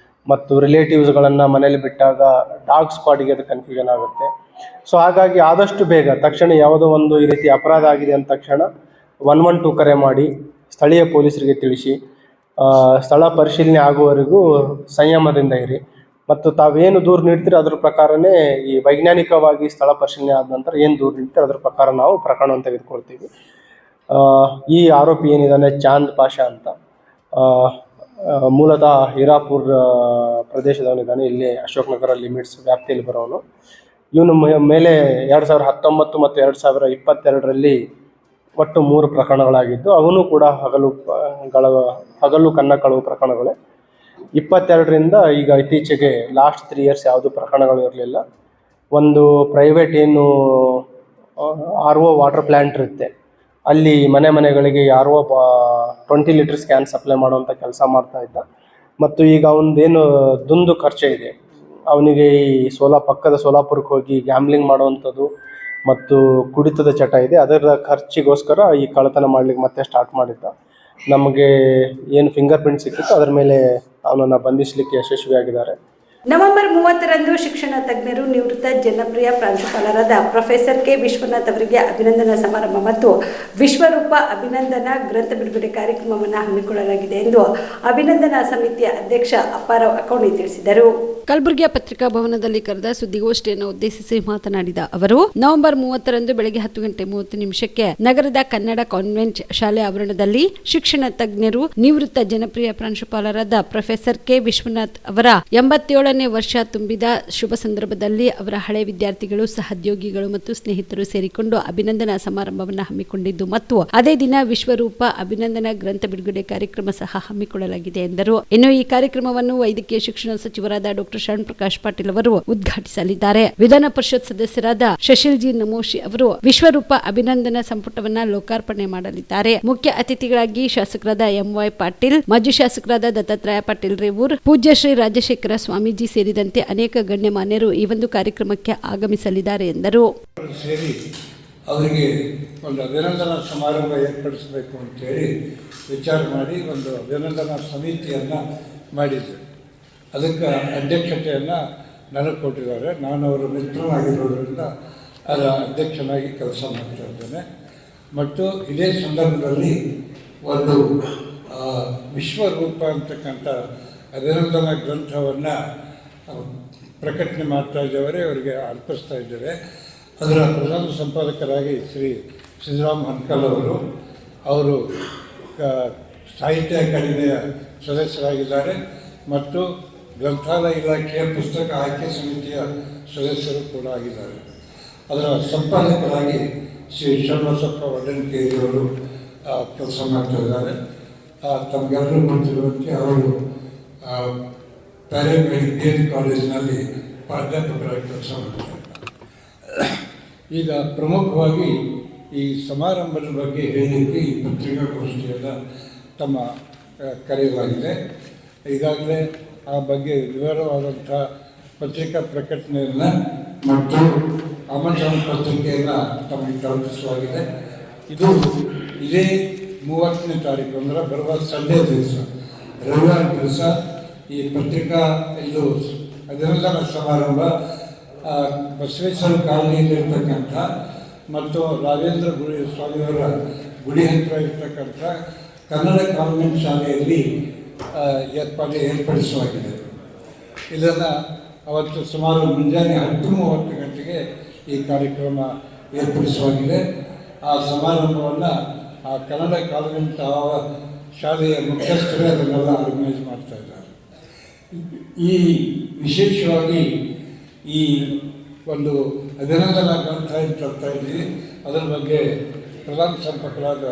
ಮತ್ತು ರಿಲೇಟಿವ್ಸ್ಗಳನ್ನು ಮನೇಲಿ ಬಿಟ್ಟಾಗ ಡಾಗ್ ಸ್ಕ್ವಾಡಿಗೆ ಅದು ಕನ್ಫ್ಯೂಷನ್ ಆಗುತ್ತೆ. ಸೊ ಹಾಗಾಗಿ ಆದಷ್ಟು ಬೇಗ ತಕ್ಷಣ ಯಾವುದೋ ಒಂದು ಈ ರೀತಿ ಅಪರಾಧ ಆಗಿದೆ ಅಂದ ತಕ್ಷಣ 112 ಕರೆ ಮಾಡಿ ಸ್ಥಳೀಯ ಪೊಲೀಸರಿಗೆ ತಿಳಿಸಿ ಸ್ಥಳ ಪರಿಶೀಲನೆ ಆಗುವವರೆಗೂ ಸಂಯಮದಿಂದ ಇರಿ. ಮತ್ತು ತಾವೇನು ದೂರು ನೀಡ್ತೀರಿ ಅದ್ರ ಪ್ರಕಾರನೇ ಈ ವೈಜ್ಞಾನಿಕವಾಗಿ ಸ್ಥಳ ಪರಿಶೀಲನೆ ಆದ ನಂತರ ಏನು ದೂರು ನೀಡ್ತೀರಿ ಅದ್ರ ಪ್ರಕಾರ ನಾವು ಪ್ರಕರಣವನ್ನು ತೆಗೆದುಕೊಳ್ತೀವಿ. ಈ ಆರೋಪಿ ಏನಿದ್ದಾನೆ ಚಾಂದ್ ಪಾಷಾ ಅಂತ, ಮೂಲತಃ ಹೀರಾಪುರ್ ಪ್ರದೇಶದವನಿದ್ದಾನೆ. ಇಲ್ಲಿ ಅಶೋಕ್ ನಗರ ಲಿಮಿಟ್ಸ್ ವ್ಯಾಪ್ತಿಯಲ್ಲಿ ಬರೋನು. ಇವನು ಮೇಲೆ 2019 ಮತ್ತು 2022ರಲ್ಲಿ ಒಟ್ಟು 3 ಪ್ರಕರಣಗಳಾಗಿದ್ದು ಅವನು ಕೂಡ ಹಗಲು ಕನ್ನ ಕಳವು ಪ್ರಕರಣಗಳೇ. 22ರಿಂದ ಈಗ ಇತ್ತೀಚೆಗೆ ಲಾಸ್ಟ್ 3 years ಯಾವುದು ಪ್ರಕರಣಗಳು ಇರಲಿಲ್ಲ. ಒಂದು ಪ್ರೈವೇಟ್ ಏನು RO ವಾಟರ್ ಪ್ಲ್ಯಾಂಟ್ ಇರುತ್ತೆ, ಅಲ್ಲಿ ಮನೆಗಳಿಗೆ RO 20 ಲೀಟರ್ಸ್ ಕ್ಯಾನ್ ಸಪ್ಲೈ ಮಾಡುವಂಥ ಕೆಲಸ ಮಾಡ್ತಾ ಇದ್ದ. ಮತ್ತು ಈಗ ಅವನದೇನು ದುಂದು ಖರ್ಚು ಇದೆ, ಅವನಿಗೆ ಈ ಪಕ್ಕದ ಸೋಲಾಪುರಕ್ಕೆ ಹೋಗಿ ಗ್ಯಾಮ್ಲಿಂಗ್ ಮಾಡುವಂಥದ್ದು ಮತ್ತು ಕುಡಿತದ ಚಟ ಇದೆ. ಅದರ ಖರ್ಚಿಗೋಸ್ಕರ ಈ ಕಳ್ಳತನ ಮಾಡಲಿಕ್ಕೆ ಮತ್ತೆ ಸ್ಟಾರ್ಟ್ ಮಾಡಿದ್ದ. ನಮಗೆ ಏನು ಫಿಂಗರ್ ಪ್ರಿಂಟ್ ಸಿಕ್ಕಿತ್ತು ಅದರ ಮೇಲೆ ಅವನನ್ನು ಬಂಧಿಸಲಿಕ್ಕೆ ಯಶಸ್ವಿಯಾಗಿದ್ದಾರೆ. ನವೆಂಬರ್ 30ರಂದು ಶಿಕ್ಷಣ ತಜ್ಞರು, ನಿವೃತ್ತ ಜನಪ್ರಿಯ ಪ್ರಾಂಶುಪಾಲರಾದ ಪ್ರೊಫೆಸರ್ ಕೆ ವಿಶ್ವನಾಥ್ ಅವರಿಗೆ ಅಭಿನಂದನಾ ಸಮಾರಂಭ ಮತ್ತು ವಿಶ್ವರೂಪ ಅಭಿನಂದನಾ ಗ್ರಂಥ ಬಿಡುಗಡೆ ಕಾರ್ಯಕ್ರಮವನ್ನು ಹಮ್ಮಿಕೊಳ್ಳಲಾಗಿದೆ ಎಂದು ಅಭಿನಂದನಾ ಸಮಿತಿಯ ಅಧ್ಯಕ್ಷ ಅಪ್ಪಾರಾವ್ ಅಕೌಂಡಿ ತಿಳಿಸಿದರು. ಕಲಬುರಗಿಯ ಪತ್ರಿಕಾ ಭವನದಲ್ಲಿ ಕರೆದ ಸುದ್ದಿಗೋಷ್ಠಿಯನ್ನು ಉದ್ದೇಶಿಸಿ ಮಾತನಾಡಿದ ಅವರು, ನವೆಂಬರ್ 30ರಂದು ಬೆಳಗ್ಗೆ 10:30 ನಗರದ ಕನ್ನಡ ಕಾನ್ವೆಂಟ್ ಶಾಲೆ ಆವರಣದಲ್ಲಿ ಶಿಕ್ಷಣ ತಜ್ಞರು, ನಿವೃತ್ತ ಜನಪ್ರಿಯ ಪ್ರಾಂಶುಪಾಲರಾದ ಪ್ರೊಫೆಸರ್ ಕೆ ವಿಶ್ವನಾಥ್ ಅವರ 87ನೇ ವರ್ಷ ತುಂಬಿದ ಶುಭ ಸಂದರ್ಭದಲ್ಲಿ ಅವರ ಹಳೆ ವಿದ್ಯಾರ್ಥಿಗಳು, ಸಹೋದ್ಯೋಗಿಗಳು ಮತ್ತು ಸ್ನೇಹಿತರು ಸೇರಿಕೊಂಡು ಅಭಿನಂದನಾ ಸಮಾರಂಭವನ್ನು ಹಮ್ಮಿಕೊಂಡಿದ್ದು ಮತ್ತು ಅದೇ ದಿನ ವಿಶ್ವರೂಪ ಅಭಿನಂದನಾ ಗ್ರಂಥ ಬಿಡುಗಡೆ ಕಾರ್ಯಕ್ರಮ ಸಹ ಹಮ್ಮಿಕೊಳ್ಳಲಾಗಿದೆ ಎಂದರು. ಇನ್ನು ಈ ಕಾರ್ಯಕ್ರಮವನ್ನು ವೈದ್ಯಕೀಯ ಶಿಕ್ಷಣ ಸಚಿವರಾದ ಡಾ. ಶರಣ್ ಪ್ರಕಾಶ್ ಪಾಟೀಲ್ ಅವರು ಉದ್ಘಾಟಿಸಲಿದ್ದಾರೆ. ವಿಧಾನ ಪರಿಷತ್ ಸದಸ್ಯರಾದ ಶಶಿಲ್ ಜಿ ನಮೋಶಿ ಅವರು ವಿಶ್ವರೂಪ ಅಭಿನಂದನಾ ಸಂಪುಟವನ್ನ ಲೋಕಾರ್ಪಣೆ ಮಾಡಲಿದ್ದಾರೆ. ಮುಖ್ಯ ಅತಿಥಿಗಳಾಗಿ ಶಾಸಕರಾದ MY ಪಾಟೀಲ್, ಮಾಜಿ ಶಾಸಕರಾದ ದತ್ತಾತ್ರೇಯ ಪಾಟೀಲ್ ರೇವೂರ್, ಪೂಜ್ಯ ಶ್ರೀ ರಾಜಶೇಖರ ಸ್ವಾಮೀಜಿ ಸ್ವಾಮೀಜಿ ಸೇರಿದಂತೆ ಅನೇಕ ಗಣ್ಯಮಾನ್ಯರು ಈ ಒಂದು ಕಾರ್ಯಕ್ರಮಕ್ಕೆ ಆಗಮಿಸಲಿದ್ದಾರೆ ಎಂದರು. ಸೇರಿ ಅವರಿಗೆ ಒಂದು ಅಭಿನಂದನಾ ಸಮಾರಂಭ ಏರ್ಪಡಿಸಬೇಕು ಅಂತೇಳಿ ವಿಚಾರ ಮಾಡಿ ಒಂದು ಅಭಿನಂದನಾ ಸಮಿತಿಯನ್ನು ಮಾಡಿದ್ದೆ. ಅದಕ್ಕೆ ಅಧ್ಯಕ್ಷತೆಯನ್ನು ನನಗೆ ಕೊಟ್ಟಿದ್ದಾರೆ. ನಾನು ಅವರ ಮಿತ್ರನಾಗಿರೋದ್ರಿಂದ ಅದರ ಅಧ್ಯಕ್ಷನಾಗಿ ಕೆಲಸ ಮಾಡ್ತಾ ಇದ್ದೇನೆ. ಮತ್ತು ಇದೇ ಸಂದರ್ಭದಲ್ಲಿ ಒಂದು ವಿಶ್ವರೂಪ ಅಂತಕ್ಕಂಥ ಅಭಿನಂದನಾ ಗ್ರಂಥವನ್ನು ಪ್ರಕಟಣೆ ಮಾಡ್ತಾ ಇದ್ದೇವೆ, ಅವರಿಗೆ ಅರ್ಪಿಸ್ತಾ ಇದ್ದೇವೆ. ಅದರ ಪ್ರಧಾನ ಸಂಪಾದಕರಾಗಿ ಶ್ರೀ ಸಿದ್ದರಾಮ್ ಹನ್ಕಲ್ ಅವರು ಸಾಹಿತ್ಯ ಅಕಾಡೆಮಿಯ ಸದಸ್ಯರಾಗಿದ್ದಾರೆ ಮತ್ತು ಗ್ರಂಥಾಲಯ ಇಲಾಖೆಯ ಪುಸ್ತಕ ಆಯ್ಕೆ ಸಮಿತಿಯ ಸದಸ್ಯರು ಕೂಡ ಆಗಿದ್ದಾರೆ. ಅದರ ಸಂಪಾದಕರಾಗಿ ಶ್ರೀ ಶರಣಬಸಪ್ಪ ವಡ್ಡನಕೇರಿಯವರು ಕೆಲಸ ಮಾಡ್ತಾ ಇದ್ದಾರೆ. ತಮಗೆಲ್ಲರೂ ಗೊತ್ತಿರುವಂತೆ ಅವರು ಪ್ಯಾರಾಮೆಡಿಕಲ್ ಕಾಲೇಜಿನಲ್ಲಿ ಪ್ರಾಧ್ಯಾಪಕರಾಗಿ ಕೆಲಸ ಮಾಡ್ತಾರೆ. ಈಗ ಪ್ರಮುಖವಾಗಿ ಈ ಸಮಾರಂಭದ ಬಗ್ಗೆ ಹೇಳಲಿಕ್ಕೆ ಈ ಪತ್ರಿಕಾಗೋಷ್ಠಿಯನ್ನು ತಮ್ಮ ಕರೆಯಲಾಗಿದೆ. ಈಗಾಗಲೇ ಆ ಬಗ್ಗೆ ವಿವರವಾದಂಥ ಪತ್ರಿಕಾ ಪ್ರಕಟಣೆಯನ್ನು ಮತ್ತು ಆಮಂತ್ರಣ ಪತ್ರಿಕೆಯನ್ನು ತಮಗೆ ತಲುಪಿಸಲಾಗಿದೆ. ಇದು ಇದೇ 30ನೇ ತಾರೀಕು ಅಂದರೆ ಬರುವ ಸಂಡೇ ದಿವಸ, ರವಿವಾರ ದಿವಸ ಈ ಪತ್ರಿಕಾ ಇದು ಅಭಿನಂದನಾ ಸಮಾರಂಭ ಬಸವೇಶ್ವರ ಕಾಲನಿಯಲ್ಲಿರ್ತಕ್ಕಂಥ ಮತ್ತು ರಾಜೇಂದ್ರ ಗುಡಿ ಸ್ವಾಮಿಯವರ ಗುಡಿ ಹತ್ತಿರ ಇರ್ತಕ್ಕಂಥ ಕನ್ನಡ ಕಾನ್ವೆಂಟ್ ಶಾಲೆಯಲ್ಲಿ ಏರ್ಪಡಿಸಲಾಗಿದೆ. ಇದನ್ನು ಅವತ್ತು ಸುಮಾರು ಮುಂಜಾನೆ 10:30 ಗಂಟೆಗೆ ಈ ಕಾರ್ಯಕ್ರಮ ಏರ್ಪಡಿಸಲಾಗಿದೆ. ಆ ಸಮಾರಂಭವನ್ನು ಆ ಕನ್ನಡ ಕಾನ್ವೆಂಟ್ ಶಾಲೆಯ ಮುಖ್ಯಸ್ಥರೇ ಅದನ್ನೆಲ್ಲ ಆರ್ಗನೈಸ್ ಮಾಡ್ತಾ ಇದ್ದಾರೆ. ಈ ವಿಶೇಷವಾಗಿ ಈ ಒಂದು ಅಭಿನಂದನಾ ಗ್ರಂಥ ಏನು ತರ್ತಾ ಇದ್ದೀವಿ, ಅದರ ಬಗ್ಗೆ ಪ್ರಧಾನ ಸಂಪರ್ಕರಾದ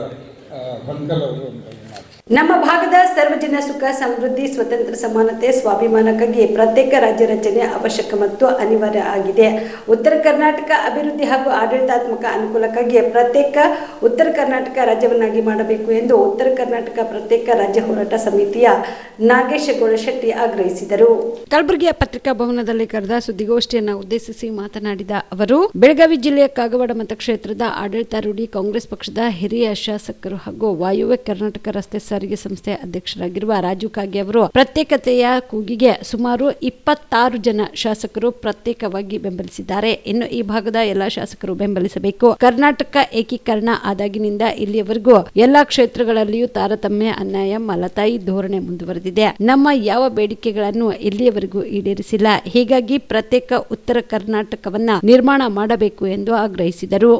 ಹನ್ಕಲ್ ಅವರು ನಮ್ಮ ಭಾಗದ ಸರ್ವಜನ ಸುಖ ಸಮೃದ್ಧಿ ಸ್ವತಂತ್ರ ಸಮಾನತೆ ಸ್ವಾಭಿಮಾನಕ್ಕಾಗಿ ಪ್ರತ್ಯೇಕ ರಾಜ್ಯ ರಚನೆ ಅವಶ್ಯಕ ಮತ್ತು ಅನಿವಾರ್ಯ ಆಗಿದೆ. ಉತ್ತರ ಕರ್ನಾಟಕ ಅಭಿವೃದ್ಧಿ ಹಾಗೂ ಆಡಳಿತಾತ್ಮಕ ಅನುಕೂಲಕ್ಕಾಗಿ ಪ್ರತ್ಯೇಕ ಉತ್ತರ ಕರ್ನಾಟಕ ರಾಜ್ಯವನ್ನಾಗಿ ಮಾಡಬೇಕು ಎಂದು ಉತ್ತರ ಕರ್ನಾಟಕ ಪ್ರತ್ಯೇಕ ರಾಜ್ಯ ಹೋರಾಟ ಸಮಿತಿಯ ನಾಗೇಶ ಗೋಳಶೆಟ್ಟಿ ಆಗ್ರಹಿಸಿದರು. ಕಲಬುರಗಿಯ ಪತ್ರಿಕಾ ಭವನದಲ್ಲಿ ಕರೆದ ಸುದ್ದಿಗೋಷ್ಠಿಯನ್ನು ಉದ್ದೇಶಿಸಿ ಮಾತನಾಡಿದ ಅವರು, ಬೆಳಗಾವಿ ಜಿಲ್ಲೆಯ ಕಾಗವಾಡ ಮತಕ್ಷೇತ್ರದ ಆಡಳಿತಾರೂಢಿ ಕಾಂಗ್ರೆಸ್ ಪಕ್ಷದ ಹಿರಿಯ ಶಾಸಕರು ಹಾಗೂ ವಾಯುವ್ಯ ಕರ್ನಾಟಕ ರಸ್ತೆ ಸಾರಿಗೆ ಸಂಸ್ಥೆ ಅಧ್ಯಕ್ಷರಾಗಿರುವ ರಾಜು ಕಾಗೆ ಅವರು ಪ್ರತ್ಯೇಕತೆಯ ಕೂಗಿಗೆ ಸುಮಾರು 26 ಜನ ಶಾಸಕರು ಪ್ರತ್ಯೇಕವಾಗಿ ಬೆಂಬಲಿಸಿದ್ದಾರೆ. ಇನ್ನು ಈ ಭಾಗದ ಎಲ್ಲಾ ಶಾಸಕರು ಬೆಂಬಲಿಸಬೇಕು. ಕರ್ನಾಟಕ ಏಕೀಕರಣ ಆದಾಗಿನಿಂದ ಇಲ್ಲಿಯವರೆಗೂ ಎಲ್ಲಾ ಕ್ಷೇತ್ರಗಳಲ್ಲಿಯೂ ತಾರತಮ್ಯ, ಅನ್ಯಾಯ, ಮಲತಾಯಿ ಧೋರಣೆ ಮುಂದುವರೆದಿದೆ. ನಮ್ಮ ಯಾವ ಬೇಡಿಕೆಗಳನ್ನು ಇಲ್ಲಿಯವರೆಗೂ ಈಡೇರಿಸಿಲ್ಲ. ಹೀಗಾಗಿ ಪ್ರತ್ಯೇಕ ಉತ್ತರ ಕರ್ನಾಟಕವನ್ನ ನಿರ್ಮಾಣ ಮಾಡಬೇಕು ಎಂದು ಆಗ್ರಹಿಸಿದರು.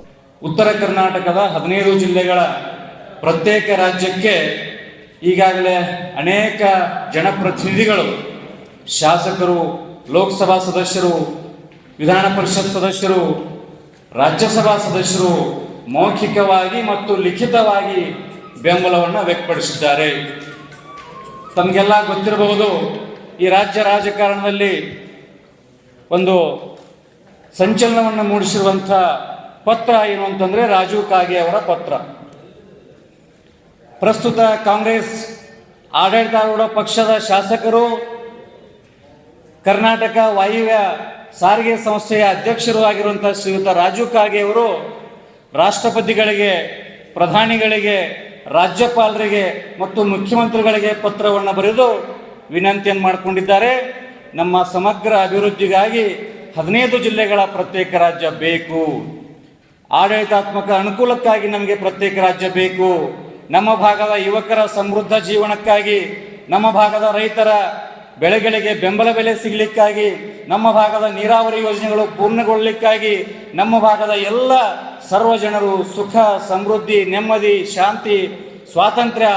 ಉತ್ತರ ಕರ್ನಾಟಕದ 15 ಜಿಲ್ಲೆಗಳ ಪ್ರತ್ಯೇಕ ರಾಜ್ಯಕ್ಕೆ ಈಗಾಗಲೇ ಅನೇಕ ಜನಪ್ರತಿನಿಧಿಗಳು, ಶಾಸಕರು, ಲೋಕಸಭಾ ಸದಸ್ಯರು, ವಿಧಾನ ಪರಿಷತ್ ಸದಸ್ಯರು, ರಾಜ್ಯಸಭಾ ಸದಸ್ಯರು ಮೌಖಿಕವಾಗಿ ಮತ್ತು ಲಿಖಿತವಾಗಿ ಬೆಂಬಲವನ್ನು ವ್ಯಕ್ತಪಡಿಸಿದ್ದಾರೆ. ತಮಗೆಲ್ಲ ಗೊತ್ತಿರಬಹುದು, ಈ ರಾಜ್ಯ ರಾಜಕಾರಣದಲ್ಲಿ ಒಂದು ಸಂಚಲನವನ್ನು ಮೂಡಿಸಿರುವಂಥ ಪತ್ರ ಏನು ಅಂತಂದರೆ ರಾಜು ಕಾಗೆ ಅವರ ಪತ್ರ. ಪ್ರಸ್ತುತ ಕಾಂಗ್ರೆಸ್ ಆಡಳಿತಾರೂಢ ಪಕ್ಷದ ಶಾಸಕರು, ಕರ್ನಾಟಕ ವಾಯುವ್ಯ ಸಾರಿಗೆ ಸಂಸ್ಥೆಯ ಅಧ್ಯಕ್ಷರು ಆಗಿರುವಂಥ ಶ್ರೀಯುತ ರಾಜು ಕಾಗೆ ಅವರು ರಾಷ್ಟ್ರಪತಿಗಳಿಗೆ, ಪ್ರಧಾನಿಗಳಿಗೆ, ರಾಜ್ಯಪಾಲರಿಗೆ ಮತ್ತು ಮುಖ್ಯಮಂತ್ರಿಗಳಿಗೆ ಪತ್ರವನ್ನು ಬರೆದು ವಿನಂತಿಯನ್ನು ಮಾಡಿಕೊಂಡಿದ್ದಾರೆ. ನಮ್ಮ ಸಮಗ್ರ ಅಭಿವೃದ್ಧಿಗಾಗಿ 15 ಜಿಲ್ಲೆಗಳ ಪ್ರತ್ಯೇಕ ರಾಜ್ಯ ಬೇಕು. ಆಡಳಿತಾತ್ಮಕ ಅನುಕೂಲಕ್ಕಾಗಿ ನಮಗೆ ಪ್ರತ್ಯೇಕ ರಾಜ್ಯ ಬೇಕು. ನಮ್ಮ ಭಾಗದ ಯುವಕರ ಸಮೃದ್ಧ ಜೀವನಕ್ಕಾಗಿ, ನಮ್ಮ ಭಾಗದ ರೈತರ ಬೆಳೆಗಳಿಗೆ ಬೆಂಬಲ ಬೆಲೆ ಸಿಗಲಿಕ್ಕಾಗಿ, ನಮ್ಮ ಭಾಗದ ನೀರಾವರಿ ಯೋಜನೆಗಳು ಪೂರ್ಣಗೊಳ್ಳಲಿಕ್ಕಾಗಿ, ನಮ್ಮ ಭಾಗದ ಎಲ್ಲ ಸರ್ವ ಜನರು ಸುಖ, ಸಮೃದ್ಧಿ, ನೆಮ್ಮದಿ, ಶಾಂತಿ, ಸ್ವಾತಂತ್ರ್ಯ,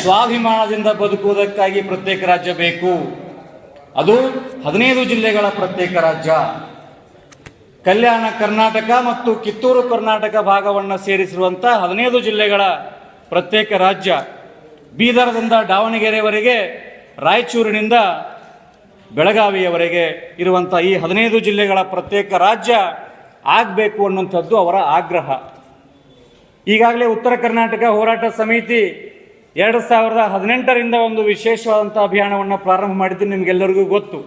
ಸ್ವಾಭಿಮಾನದಿಂದ ಬದುಕುವುದಕ್ಕಾಗಿ ಪ್ರತ್ಯೇಕ ರಾಜ್ಯ ಬೇಕು. ಅದು 15 ಜಿಲ್ಲೆಗಳ ಪ್ರತ್ಯೇಕ ರಾಜ್ಯ. ಕಲ್ಯಾಣ ಕರ್ನಾಟಕ ಮತ್ತು ಕಿತ್ತೂರು ಕರ್ನಾಟಕ ಭಾಗವನ್ನು ಸೇರಿಸಿರುವಂಥ 15 ಜಿಲ್ಲೆಗಳ ಪ್ರತ್ಯೇಕ ರಾಜ್ಯ. ಬೀದರ್ದಿಂದ ದಾವಣಗೆರೆವರೆಗೆ, ರಾಯಚೂರಿನಿಂದ ಬೆಳಗಾವಿಯವರೆಗೆ ಇರುವಂಥ ಈ 15 ಜಿಲ್ಲೆಗಳ ಪ್ರತ್ಯೇಕ ರಾಜ್ಯ ಆಗಬೇಕು ಅನ್ನುವಂಥದ್ದು ಅವರ ಆಗ್ರಹ. ಈಗಾಗಲೇ ಉತ್ತರ ಕರ್ನಾಟಕ ಹೋರಾಟ ಸಮಿತಿ 2018ರಿಂದ ಒಂದು ವಿಶೇಷವಾದಂಥ ಅಭಿಯಾನವನ್ನು ಪ್ರಾರಂಭ ಮಾಡಿದ್ದು ನಿಮಗೆಲ್ಲರಿಗೂ ಗೊತ್ತು.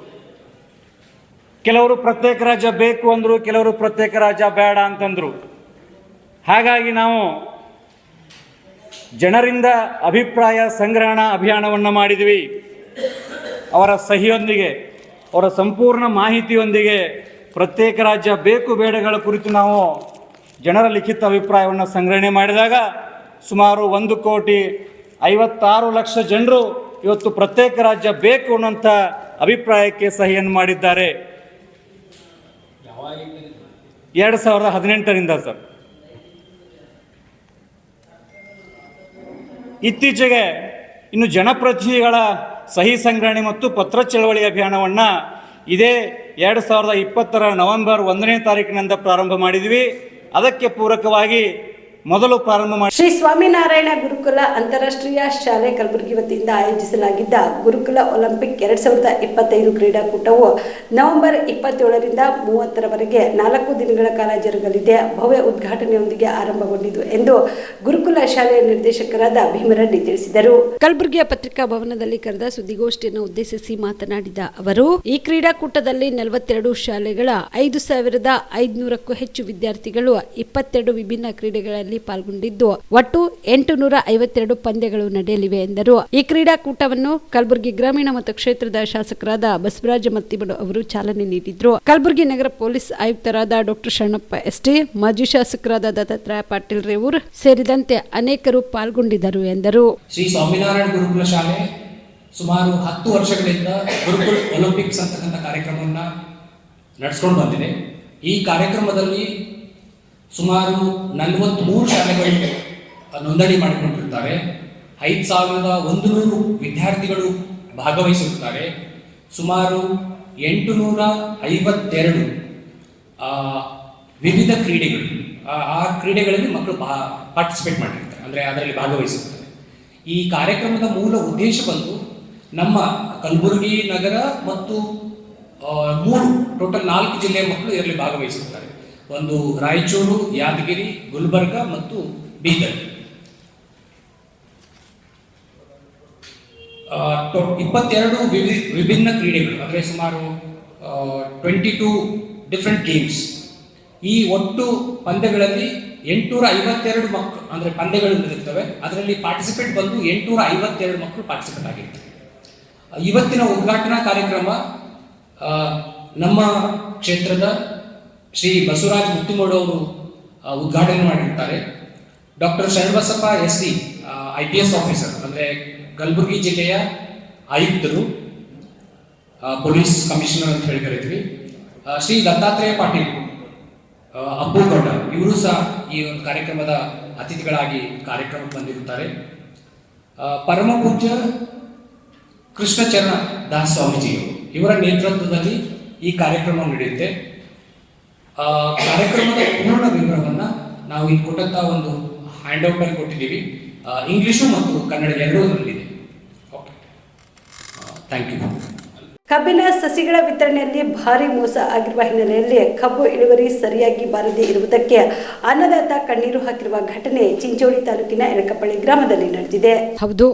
ಕೆಲವರು ಪ್ರತ್ಯೇಕ ರಾಜ್ಯ ಬೇಕು ಅಂದರು, ಕೆಲವರು ಪ್ರತ್ಯೇಕ ರಾಜ್ಯ ಬೇಡ ಅಂತಂದರು. ಹಾಗಾಗಿ ನಾವು ಜನರಿಂದ ಅಭಿಪ್ರಾಯ ಸಂಗ್ರಹಣಾ ಅಭಿಯಾನವನ್ನು ಮಾಡಿದ್ವಿ. ಅವರ ಸಹಿಯೊಂದಿಗೆ, ಅವರ ಸಂಪೂರ್ಣ ಮಾಹಿತಿಯೊಂದಿಗೆ ಪ್ರತ್ಯೇಕ ರಾಜ್ಯ ಬೇಕು ಬೇಡಗಳ ಕುರಿತು ನಾವು ಜನರ ಲಿಖಿತ ಅಭಿಪ್ರಾಯವನ್ನು ಸಂಗ್ರಹಣೆ ಮಾಡಿದಾಗ ಸುಮಾರು 1,56,00,000 ಜನರು ಇವತ್ತು ಪ್ರತ್ಯೇಕ ರಾಜ್ಯ ಬೇಕು ಅನ್ನೋಂಥ ಅಭಿಪ್ರಾಯಕ್ಕೆ ಸಹಿಯನ್ನು ಮಾಡಿದ್ದಾರೆ. 2018ರಿಂದ ಸರ್. ಇತ್ತೀಚೆಗೆ ಇನ್ನು ಜನಪ್ರತಿನಿಧಿಗಳ ಸಹಿ ಸಂಗ್ರಹಣೆ ಮತ್ತು ಪತ್ರ ಚಳವಳಿ ಅಭಿಯಾನವನ್ನು ಇದೇ 2020 ನವೆಂಬರ್ 1ನೇ ತಾರೀಕಿನಿಂದ ಪ್ರಾರಂಭ ಮಾಡಿದ್ವಿ. ಅದಕ್ಕೆ ಪೂರಕವಾಗಿ ಮೊದಲು ಪ್ರಾರಂಭ ಮಾಡಿ ಶ್ರೀ ಸ್ವಾಮಿನಾರಾಯಣ ಗುರುಕುಲ ಅಂತಾರಾಷ್ಟ್ರೀಯ ಶಾಲೆ ಕಲಬುರಗಿ ವತಿಯಿಂದ ಆಯೋಜಿಸಲಾಗಿದ್ದ ಗುರುಕುಲ ಒಲಿಂಪಿಕ್ 2025 ಕ್ರೀಡಾಕೂಟವು ನವೆಂಬರ್ 27ರಿಂದ 30ರವರೆಗೆ 4 ದಿನಗಳ ಕಾಲ ಜರುಗಲಿದೆ. ಭವ್ಯ ಉದ್ಘಾಟನೆಯೊಂದಿಗೆ ಆರಂಭಗೊಂಡಿತು ಎಂದು ಗುರುಕುಲ ಶಾಲೆಯ ನಿರ್ದೇಶಕರಾದ ಭೀಮರೆಡ್ಡಿ ತಿಳಿಸಿದರು. ಕಲಬುರಗಿಯ ಪತ್ರಿಕಾ ಭವನದಲ್ಲಿ ಕರೆದ ಸುದ್ದಿಗೋಷ್ಠಿಯನ್ನು ಉದ್ದೇಶಿಸಿ ಮಾತನಾಡಿದ ಅವರು, ಈ ಕ್ರೀಡಾಕೂಟದಲ್ಲಿ 42 ಶಾಲೆಗಳ 5,500ಕ್ಕೂ ಹೆಚ್ಚು ವಿದ್ಯಾರ್ಥಿಗಳು 22 ವಿಭಿನ್ನ ಕ್ರೀಡೆಗಳಲ್ಲಿ ಪಾಲ್ಗೊಂಡಿದ್ದು ಒಟ್ಟು 852 ಪಂದ್ಯಗಳು ನಡೆಯಲಿವೆ ಎಂದರು. ಈ ಕ್ರೀಡಾಕೂಟವನ್ನು ಕಲಬುರಗಿ ಗ್ರಾಮೀಣ ಮತ್ತು ಕ್ಷೇತ್ರದ ಶಾಸಕರಾದ ಬಸವರಾಜ ಮತ್ತಿಬಡು ಅವರು ಚಾಲನೆ ನೀಡಿದ್ರು. ಕಲಬುರಗಿ ನಗರ ಪೊಲೀಸ್ ಆಯುಕ್ತರಾದ ಡಾಕ್ಟರ್ ಶರಣಪ್ಪ ಎಸ್ಟಿ, ಮಾಜಿ ಶಾಸಕರಾದ ದತ್ತಾತ್ರೇಯ ಪಾಟೀಲ್ ರೇವೂರ್ ಸೇರಿದಂತೆ ಅನೇಕರು ಪಾಲ್ಗೊಂಡಿದ್ದರು ಎಂದರು. ಶ್ರೀ ಸ್ವಾಮಿನಾರಾಯಣ ಗುರುಕುಲ ಶಾಲೆ ಸುಮಾರು 10 ವರ್ಷಗಳಿಂದ ಗುರುಕುಲ ಒಲಿಂಪಿಕ್ಸ್ ಅಂತಕ್ಕಂಥ ಕಾರ್ಯಕ್ರಮವನ್ನು ನಡೆಸ್ಕೊಂಡು ಬಂದಿದೆ. ಈ ಕಾರ್ಯಕ್ರಮದಲ್ಲಿ ಸುಮಾರು 43 ಶಾಲೆಗಳು ನೋಂದಣಿ ಮಾಡಿಕೊಂಡಿರುತ್ತಾರೆ. 5,100 ವಿದ್ಯಾರ್ಥಿಗಳು ಭಾಗವಹಿಸುತ್ತಾರೆ. ಸುಮಾರು 852 ವಿವಿಧ ಕ್ರೀಡೆಗಳು, ಆ ಕ್ರೀಡೆಗಳಲ್ಲಿ ಮಕ್ಕಳು ಪಾರ್ಟಿಸಿಪೇಟ್ ಮಾಡಿರ್ತಾರೆ, ಅಂದರೆ ಅದರಲ್ಲಿ ಭಾಗವಹಿಸುತ್ತಾರೆ. ಈ ಕಾರ್ಯಕ್ರಮದ ಮೂಲ ಉದ್ದೇಶ ಬಂದು ನಮ್ಮ ಕಲಬುರಗಿ ನಗರ ಮತ್ತು 4 ಜಿಲ್ಲೆಯ ಮಕ್ಕಳು ಇದರಲ್ಲಿ ಭಾಗವಹಿಸುತ್ತಾರೆ. ಒಂದು ರಾಯಚೂರು, ಯಾದಗಿರಿ, ಗುಲ್ಬರ್ಗ ಮತ್ತು ಬೀದರ್. 22 ವಿಭಿನ್ನ ಕ್ರೀಡೆಗಳು, ಅಂದರೆ ಸುಮಾರು 22 ಡಿಫ್ರೆಂಟ್ ಗೇಮ್ಸ್. ಈ ಒಟ್ಟು ಪಂದ್ಯಗಳಲ್ಲಿ 852 ಮಕ್ಕಳು, ಅಂದರೆ ಪಂದ್ಯಗಳು ಇರುತ್ತವೆ. ಅದರಲ್ಲಿ ಪಾರ್ಟಿಸಿಪೇಟ್ ಬಂದು 852 ಮಕ್ಕಳು ಪಾರ್ಟಿಸಿಪೇಟ್ ಆಗಿರ್ತಾರೆ. ಇವತ್ತಿನ ಉದ್ಘಾಟನಾ ಕಾರ್ಯಕ್ರಮ ನಮ್ಮ ಕ್ಷೇತ್ರದ ಶ್ರೀ ಬಸವರಾಜ ಮುತ್ತಿಮೋಡು ಅವರು ಉದ್ಘಾಟನೆ ಮಾಡಿರ್ತಾರೆ. Doctor Sharanabasappa ST, IPS officer, ಅಂದರೆ ಕಲಬುರಗಿ ಜಿಲ್ಲೆಯ ಆಯುಕ್ತರು, ಪೊಲೀಸ್ ಕಮಿಷನರ್ ಅಂತ ಹೇಳಿ ಕರಿತೀವಿ. ಶ್ರೀ ದತ್ತಾತ್ರೇಯ ಪಾಟೀಲ್, ಅಪ್ಪುಗೌಡ, ಇವರು ಸಹ ಈ ಒಂದು ಕಾರ್ಯಕ್ರಮದ ಅತಿಥಿಗಳಾಗಿ ಕಾರ್ಯಕ್ರಮಕ್ಕೆ ಬಂದಿರುತ್ತಾರೆ. ಪರಮ ಪೂಜ್ಯ ಕೃಷ್ಣಚರಣ ದಾಸ್ ಸ್ವಾಮೀಜಿಯವರು, ಇವರ ನೇತೃತ್ವದಲ್ಲಿ ಈ ಕಾರ್ಯಕ್ರಮ ನಡೆಯುತ್ತೆ. ಕಾರ್ಯಕ್ರಮದ ಪೂರ್ಣ ವಿವರವನ್ನು ನಾವು ಇಲ್ಲಿ ಕೊಟ್ಟಂತ ಒಂದು ಹ್ಯಾಂಡ್ಔಟ್ ಅಲ್ಲಿ ಕೊಟ್ಟಿದ್ದೀವಿ. ಇಂಗ್ಲಿಷು ಮತ್ತು ಕನ್ನಡ ಎರಡೂರಲ್ಲಿದೆ. Okay, thank you. ಕಬ್ಬಿನ ಸಸಿಗಳ ವಿತರಣೆಯಲ್ಲಿ ಭಾರಿ ಮೋಸ ಆಗಿರುವ ಹಿನ್ನೆಲೆಯಲ್ಲಿ ಕಬ್ಬು ಇಳುವರಿ ಸರಿಯಾಗಿ ಬಾರದೇ ಇರುವುದಕ್ಕೆ ಅನ್ನದಾತ ಕಣ್ಣೀರು ಹಾಕಿರುವ ಘಟನೆ ಚಿಂಚೋಳಿ ತಾಲೂಕಿನ ಎಲಕಪಳ್ಳಿ ಗ್ರಾಮದಲ್ಲಿ ನಡೆದಿದೆ. ಹೌದು,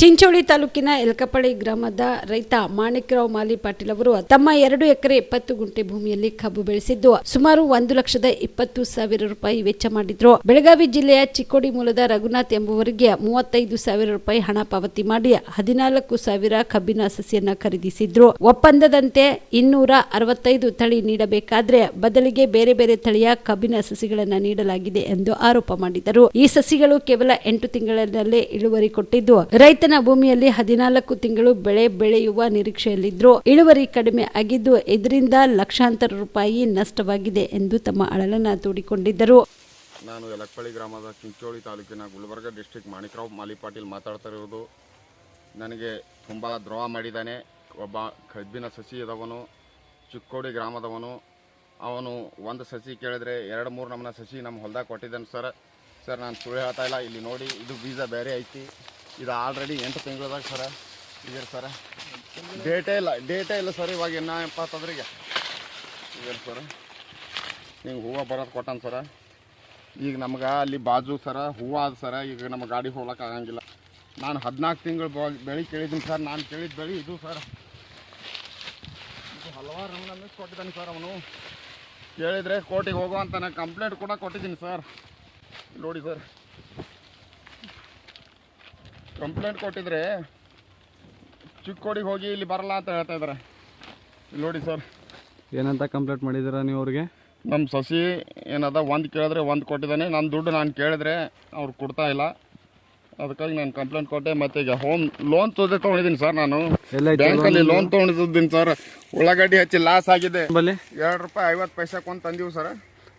ಚಿಂಚೋಳಿ ತಾಲೂಕಿನ ಎಲಕಪಳ್ಳಿ ಗ್ರಾಮದ ರೈತ ಮಾಣಿಕ್ರಾವ್ ಮಾಲಿ ಪಾಟೀಲ್ ಅವರು ತಮ್ಮ 2 ಎಕರೆ 20 ಗುಂಟೆ ಭೂಮಿಯಲ್ಲಿ ಕಬ್ಬು ಬೆಳೆಸಿದ್ದು ಸುಮಾರು 1,20,000 ರೂಪಾಯಿ ವೆಚ್ಚ ಮಾಡಿದ್ರು. ಬೆಳಗಾವಿ ಜಿಲ್ಲೆಯ ಚಿಕ್ಕೋಡಿ ಮೂಲದ ರಘುನಾಥ್ ಎಂಬುವರಿಗೆ 35,000 ರೂಪಾಯಿ ಹಣ ಪಾವತಿ ಮಾಡಿ 14,000 ಕಬ್ಬಿನ ಸಸಿಯನ್ನ ಖರೀದಿಸಿದ್ರು. ಒಪ್ಪಂದದಂತೆ 265 ತಳಿ ನೀಡಬೇಕಾದ್ರೆ ಬದಲಿಗೆ ಬೇರೆ ಬೇರೆ ತಳಿಯ ಕಬ್ಬಿನ ಸಸಿಗಳನ್ನ ನೀಡಲಾಗಿದೆ ಎಂದು ಆರೋಪ ಮಾಡಿದರು. ಈ ಸಸಿಗಳು ಕೇವಲ 8 ತಿಂಗಳಲ್ಲೇ ಇಳುವರಿ ಕೊಟ್ಟಿದ್ದು ರೈತನ ಭೂಮಿಯಲ್ಲಿ 14 ತಿಂಗಳು ಬೆಳೆ ಬೆಳೆಯುವ ನಿರೀಕ್ಷೆಯಲ್ಲಿದ್ರು. ಇಳುವರಿ ಕಡಿಮೆ ಆಗಿದ್ದು ಇದರಿಂದ ಲಕ್ಷಾಂತರ ರೂಪಾಯಿ ನಷ್ಟವಾಗಿದೆ ಎಂದು ತಮ್ಮ ಅಳಲನ್ನ ತೋಡಿಕೊಂಡಿದ್ದರು. ನಾನು ಎಲಕಪಳ್ಳಿ ಗ್ರಾಮದ ಚಿಂಚೋಳಿ ತಾಲೂಕಿನ ಗುಲ್ಬರ್ಗ ಡಿಸ್ಟ್ರಿಕ್ಟ್ ಮಾಣಿಕ್ರಾವ್ ಮಾಲಿ ಪಾಟೀಲ್ ಮಾತಾಡ್ತಾ ಇರೋದು. ನನಗೆ ತುಂಬ ದ್ರೋಹ ಮಾಡಿದ್ದಾನೆ. ಒಬ್ಬ ಕಬ್ಬಿನ ಸಸಿ ಇದ್ದವನು, ಚಿಕ್ಕೋಡಿ ಗ್ರಾಮದವನು. ಅವನು ಒಂದು ಸಸಿ ಕೇಳಿದ್ರೆ 2-3 ನಮ್ಮನ ಸಸಿ ನಮ್ಮ ಹೊಲದಾಗ ಕೊಟ್ಟಿದ್ದಾನೆ ಸರ್. ನಾನು ಸುಳ್ಳು ಹೇಳ್ತಾ ಇಲ್ಲ. ಇಲ್ಲಿ ನೋಡಿ, ಇದು ಬೀಜ ಬೇರೆ ಐತಿ. ಇದು ಆಲ್ರೆಡಿ 8 ತಿಂಗಳದಾಗ ಇದೆ ಸರ್. ಡೇಟೇ ಇಲ್ಲ ಸರ್. ಇವಾಗ ಇನ್ನು 70 ಇದೆ ಸರ್. ಹಿಂಗೆ ಹೂವು ಬರೋದು ಕೊಟ್ಟಾನ ಸರ. ಈಗ ನಮ್ಗೆ ಅಲ್ಲಿ ಬಾಜು ಸರ ಹೂವು ಆದ ಸರ. ಈಗ ನಮ್ಮ ಗಾಡಿ ಹೋಗ್ಲಿಕ್ಕೆ ಆಗಂಗಿಲ್ಲ. ನಾನು 14 ತಿಂಗಳು ಬೆಳೆ ಕೇಳಿದ್ದೀನಿ ಸರ್. ನಾನು ಕೇಳಿದ ಬೆಳೆ ಇದು ಸರ್. ಹಲವಾರು ನಮಗೆ ಕೊಟ್ಟಿದ್ದಾನೆ ಸರ್. ಅವನು ಕೇಳಿದರೆ ಕೋರ್ಟಿಗೆ ಹೋಗೋ ಅಂತ ನಾನು ಕಂಪ್ಲೇಂಟ್ ಕೂಡ ಕೊಟ್ಟಿದ್ದೀನಿ ಸರ್. ನೋಡಿ ಸರ್, ಕಂಪ್ಲೇಂಟ್ ಕೊಟ್ಟಿದ್ರೆ ಚಿಕ್ಕೋಡಿಗೆ ಹೋಗಿ ಇಲ್ಲಿ ಬರಲ್ಲ ಅಂತ ಹೇಳ್ತಾ ಇದ್ದಾರೆ. ಇಲ್ಲಿ ನೋಡಿ ಸರ್, ಏನಂತ ಕಂಪ್ಲೇಂಟ್ ಮಾಡಿದ್ದೀರಾ ನೀವು ಅವ್ರಿಗೆ? ನಮ್ಮ ಸಸಿ ಏನದ ಒಂದು ಕೇಳಿದ್ರೆ ಒಂದು ಕೊಟ್ಟಿದ್ದಾನೆ, ನನ್ನ ದುಡ್ಡು ನಾನು ಕೇಳಿದ್ರೆ ಅವ್ರು ಕೊಡ್ತಾ ಇಲ್ಲ. ಅದಕ್ಕಾಗಿ ನಾನು ಕಂಪ್ಲೇಂಟ್ ಕೊಟ್ಟೆ. ಮತ್ತು ಈಗ ಲೋನ್ ತೊಗೊಂಡಿದ್ದೀನಿ ಸರ್. ನಾನು ಬ್ಯಾಂಕಲ್ಲಿ ಲೋನ್ ತೊಗೊಂಡಿದ್ದೀನಿ ಸರ್. ಉಳ್ಳಾಗಡ್ಡಿ ಹಚ್ಚಿ ಲಾಸ್ ಆಗಿದೆ. ₹2.50 ಕೊಂದು ತಂದೀವಿ ಸರ್.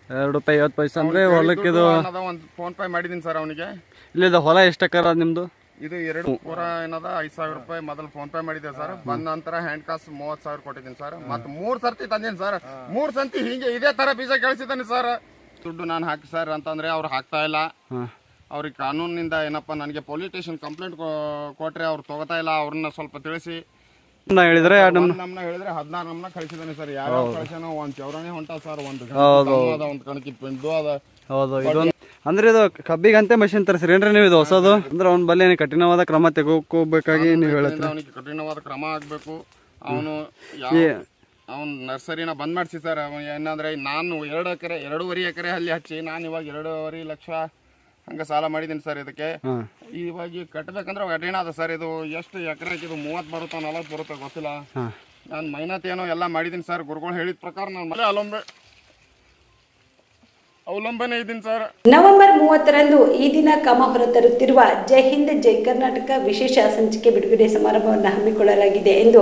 ₹2.50 ಅಂದರೆ ಹೊಲಕ್ಕೆ ಇದು ಒಂದು ಫೋನ್ ಪೇ ಮಾಡಿದ್ದೀನಿ ಸರ್ ಅವನಿಗೆ. ಇಲ್ಲಿದು ಹೊಲ ಎಷ್ಟು ಎಕರೆ ನಿಮ್ಮದು? ಇದು 2 ಪೂರ ಏನದ ₹5,000 ಮೊದಲು ಫೋನ್ ಪೇ ಮಾಡಿದ್ದೆ ಸರ್. ಬಂದ ನಂತರ ಹ್ಯಾಂಡ್ ಕಾಸು $30,000 ಕೊಟ್ಟಿದ್ದೀನಿ ಸರ್. ಮತ್ತು 3 ಸರ್ತಿ ತಂದೀನಿ ಸರ್. 3 ಸಂತಿ ಹಿಂಗೆ ಇದೇ ಥರ ಬೀಜ ಕಳಿಸಿದ್ದಾನೆ ಸರ್. ದುಡ್ಡು ನಾನು ಹಾಕಿ ಸರ್ ಅಂತಂದರೆ ಅವ್ರು ಹಾಕ್ತಾ ಇಲ್ಲ. ಅವ್ರಿಗೆ ಕಾನೂನಿನಿಂದ ಏನಪ್ಪ ನನಗೆ ಪೊಲೀಸ್ ಸ್ಟೇಷನ್ ಕಂಪ್ಲೇಂಟ್ ಕೊಟ್ಟರೆ ಅವ್ರು ತೊಗೋತಾ ಇಲ್ಲ. ಅವ್ರನ್ನ ಸ್ವಲ್ಪ ತಿಳಿಸಿ ಹೇಳಿದ್ರೆ ನಮ್ಮನ್ನ ಹೇಳಿದ್ರೆ 16 ನಮ್ಮನ್ನ ಕಳಿಸಿದ್ದಾನೆ ಸರ್. ಯಾರೋ ಕಳಿಸೋಣ ಒಂದು ಚೌರಾಣಿ ಹೊಂಟ ಸರ್. ಒಂದು ಕಣಕಿ ಪಿಂಡು ಅದ. ಹೌದು, ಇದೊಂದು ಅಂದ್ರೆ ಇದು ಕಬ್ಬಿಗಂತೆ ಮಷಿನ್ ತರಿಸ್ರಿ ಏನ್ರಿ ನೀವು? ಇದು ಹೊಸದು ಅಂದ್ರೆ ಅವ್ನ ಬಲ್ಲಿ ಕಠಿಣವಾದ ಕ್ರಮ ತೆಗೋಬೇಕಾಗಿ ನೀವು ಹೇಳ್ತೀರಿ. ಅವನಿಗೆ ಕಠಿಣವಾದ ಕ್ರಮ ಆಗಬೇಕು. ಅವನು ಅವ್ನು ನರ್ಸರಿನ ಬಂದ್ ಮಾಡಿಸಿ ಸರ್. ಏನಂದ್ರೆ ನಾನು 2.5 ಎಕರೆ ಅಲ್ಲಿ ಹಚ್ಚಿ ನಾನು ಇವಾಗ 2.5 ಲಕ್ಷ ಹಂಗೆ ಸಾಲ ಮಾಡಿದ್ದೀನಿ ಸರ್. ಇದಕ್ಕೆ ಇವಾಗ ಕಟ್ಟಬೇಕಂದ್ರೆ ಕಠಿಣ ಅದ ಸರ್. ಇದು ಎಷ್ಟು ಎಕರೆಗೆ ಇದು 30 ಬರುತ್ತಾ 40 ಬರುತ್ತಾ ಗೊತ್ತಿಲ್ಲ. ನಾನು ಮೈನತ್ ಏನೋ ಎಲ್ಲ ಮಾಡಿದ್ದೀನಿ ಸರ್. ಗುರುಗಳು ಹೇಳಿದ ಪ್ರಕಾರ ನಾನು ಮನೆ ಅವಲಂಬನೆ ಇದ್ದೀನಿ ಸರ್. ನವೆಂಬರ್ 30ರಂದು ಈ ದಿನ ಕಾಮ ಹೊರತರುತ್ತಿರುವ ಜೈ ಹಿಂದ್ ಜೈ ಕರ್ನಾಟಕ ವಿಶೇಷ ಸಂಚಿಕೆ ಬಿಡುಗಡೆ ಸಮಾರಂಭವನ್ನು ಹಮ್ಮಿಕೊಳ್ಳಲಾಗಿದೆ ಎಂದು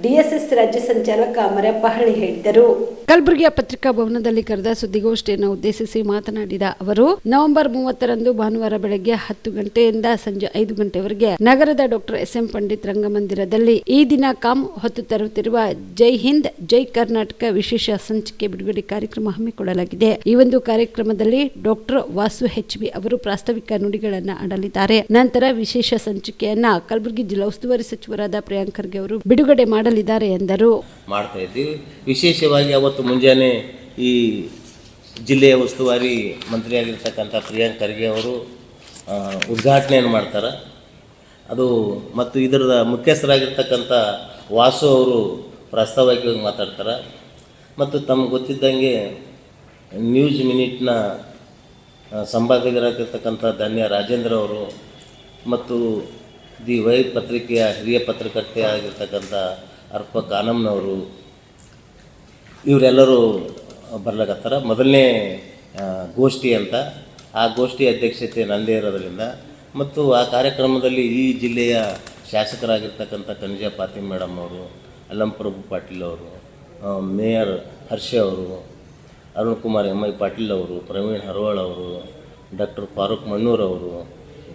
DSS ರಾಜ್ಯ ಸಂಚಾಲಕ ಮರಪ್ಪ ಹಳ್ಳಿ ಹೇಳಿದರು. ಕಲಬುರಗಿಯ ಪತ್ರಿಕಾ ಭವನದಲ್ಲಿ ಕರೆದ ಸುದ್ದಿಗೋಷ್ಠಿಯನ್ನು ಉದ್ದೇಶಿಸಿ ಮಾತನಾಡಿದ ಅವರು, ನವೆಂಬರ್ 30ರಂದು ಭಾನುವಾರ ಬೆಳಗ್ಗೆ 10 ಗಂಟೆಯಿಂದ ಸಂಜೆ 5 ಗಂಟೆವರೆಗೆ ನಗರದ ಡಾಕ್ಟರ್ SM ಪಂಡಿತ್ ರಂಗಮಂದಿರದಲ್ಲಿ ಈ ದಿನ ಕಾಮ್ ಹೊತ್ತು ತರುತ್ತಿರುವ ಜೈ ಹಿಂದ್ ಜೈ ಕರ್ನಾಟಕ ವಿಶೇಷ ಸಂಚಿಕೆ ಬಿಡುಗಡೆ ಕಾರ್ಯಕ್ರಮ ಹಮ್ಮಿಕೊಳ್ಳಲಾಗಿದೆ. ಈ ಒಂದು ಕಾರ್ಯಕ್ರಮದಲ್ಲಿ ಡಾಕ್ಟರ್ ವಾಸು HB ಅವರು ಪ್ರಾಸ್ತಾವಿಕ ನುಡಿಗಳನ್ನು ಆಡಲಿದ್ದಾರೆ. ನಂತರ ವಿಶೇಷ ಸಂಚಿಕೆಯನ್ನ ಕಲಬುರಗಿ ಜಿಲ್ಲಾ ಉಸ್ತುವಾರಿ ಸಚಿವರಾದ ಪ್ರಿಯಾಂಕ್ ಖರ್ಗೆ ಅವರು ಬಿಡುಗಡೆ ಮಾಡಲಿದ್ದಾರೆ ಎಂದರು. ಮಾಡ್ತಾ ಇದ್ದೀವಿ. ವಿಶೇಷವಾಗಿ ಅವತ್ತು ಮುಂಜಾನೆ ಈ ಜಿಲ್ಲೆಯ ಉಸ್ತುವಾರಿ ಮಂತ್ರಿಯಾಗಿರ್ತಕ್ಕಂಥ ಪ್ರಿಯಾಂಕ್ ಖರ್ಗೆ ಅವರು ಉದ್ಘಾಟನೆಯನ್ನು ಮಾಡ್ತಾರೆ. ಅದು ಮತ್ತು ಇದರ ಮುಖ್ಯಸ್ಥರಾಗಿರ್ತಕ್ಕಂಥ ವಾಸು ಅವರು ಪ್ರಾಸ್ತಾವಿಕವಾಗಿ ಮಾತಾಡ್ತಾರೆ. ಮತ್ತು ತಮ್ಗೆ ಗೊತ್ತಿದ್ದಂಗೆ ನ್ಯೂಸ್ ಮಿನಿಟ್ನ ಸಂಪಾದಕರಾಗಿರ್ತಕ್ಕಂಥ ಧನ್ಯ ರಾಜೇಂದ್ರ ಅವರು ಮತ್ತು ದಿ ವೈ ಪತ್ರಿಕೆಯ ಹಿರಿಯ ಪತ್ರಕರ್ತೆ ಆಗಿರ್ತಕ್ಕಂಥ ಅರ್ಪ ಕಾನಮ್ನವರು ಇವರೆಲ್ಲರೂ ಬರ್ಲಾಕತ್ತಾರ. ಮೊದಲನೇ ಗೋಷ್ಠಿ ಅಂತ ಆ ಗೋಷ್ಠಿ ಅಧ್ಯಕ್ಷತೆ ನಂದೇ ಇರೋದ್ರಿಂದ ಮತ್ತು ಆ ಕಾರ್ಯಕ್ರಮದಲ್ಲಿ ಈ ಜಿಲ್ಲೆಯ ಶಾಸಕರಾಗಿರ್ತಕ್ಕಂಥ ಕನಿಜಾ ಪಾತಿಮ್ ಮೇಡಮ್ ಅವರು, ಅಲ್ಲಂ ಪ್ರಭು ಪಾಟೀಲ್ ಅವರು, ಮೇಯರ್ ಹರ್ಷ ಅವರು, ಅರುಣ್ ಕುಮಾರ್ MI ಪಾಟೀಲ್ ಅವರು, ಪ್ರವೀಣ್ ಹರವಾಳ್ ಅವರು, ಡಾಕ್ಟರ್ ಫಾರೂಕ್ ಮಣ್ಣೂರ್ ಅವರು,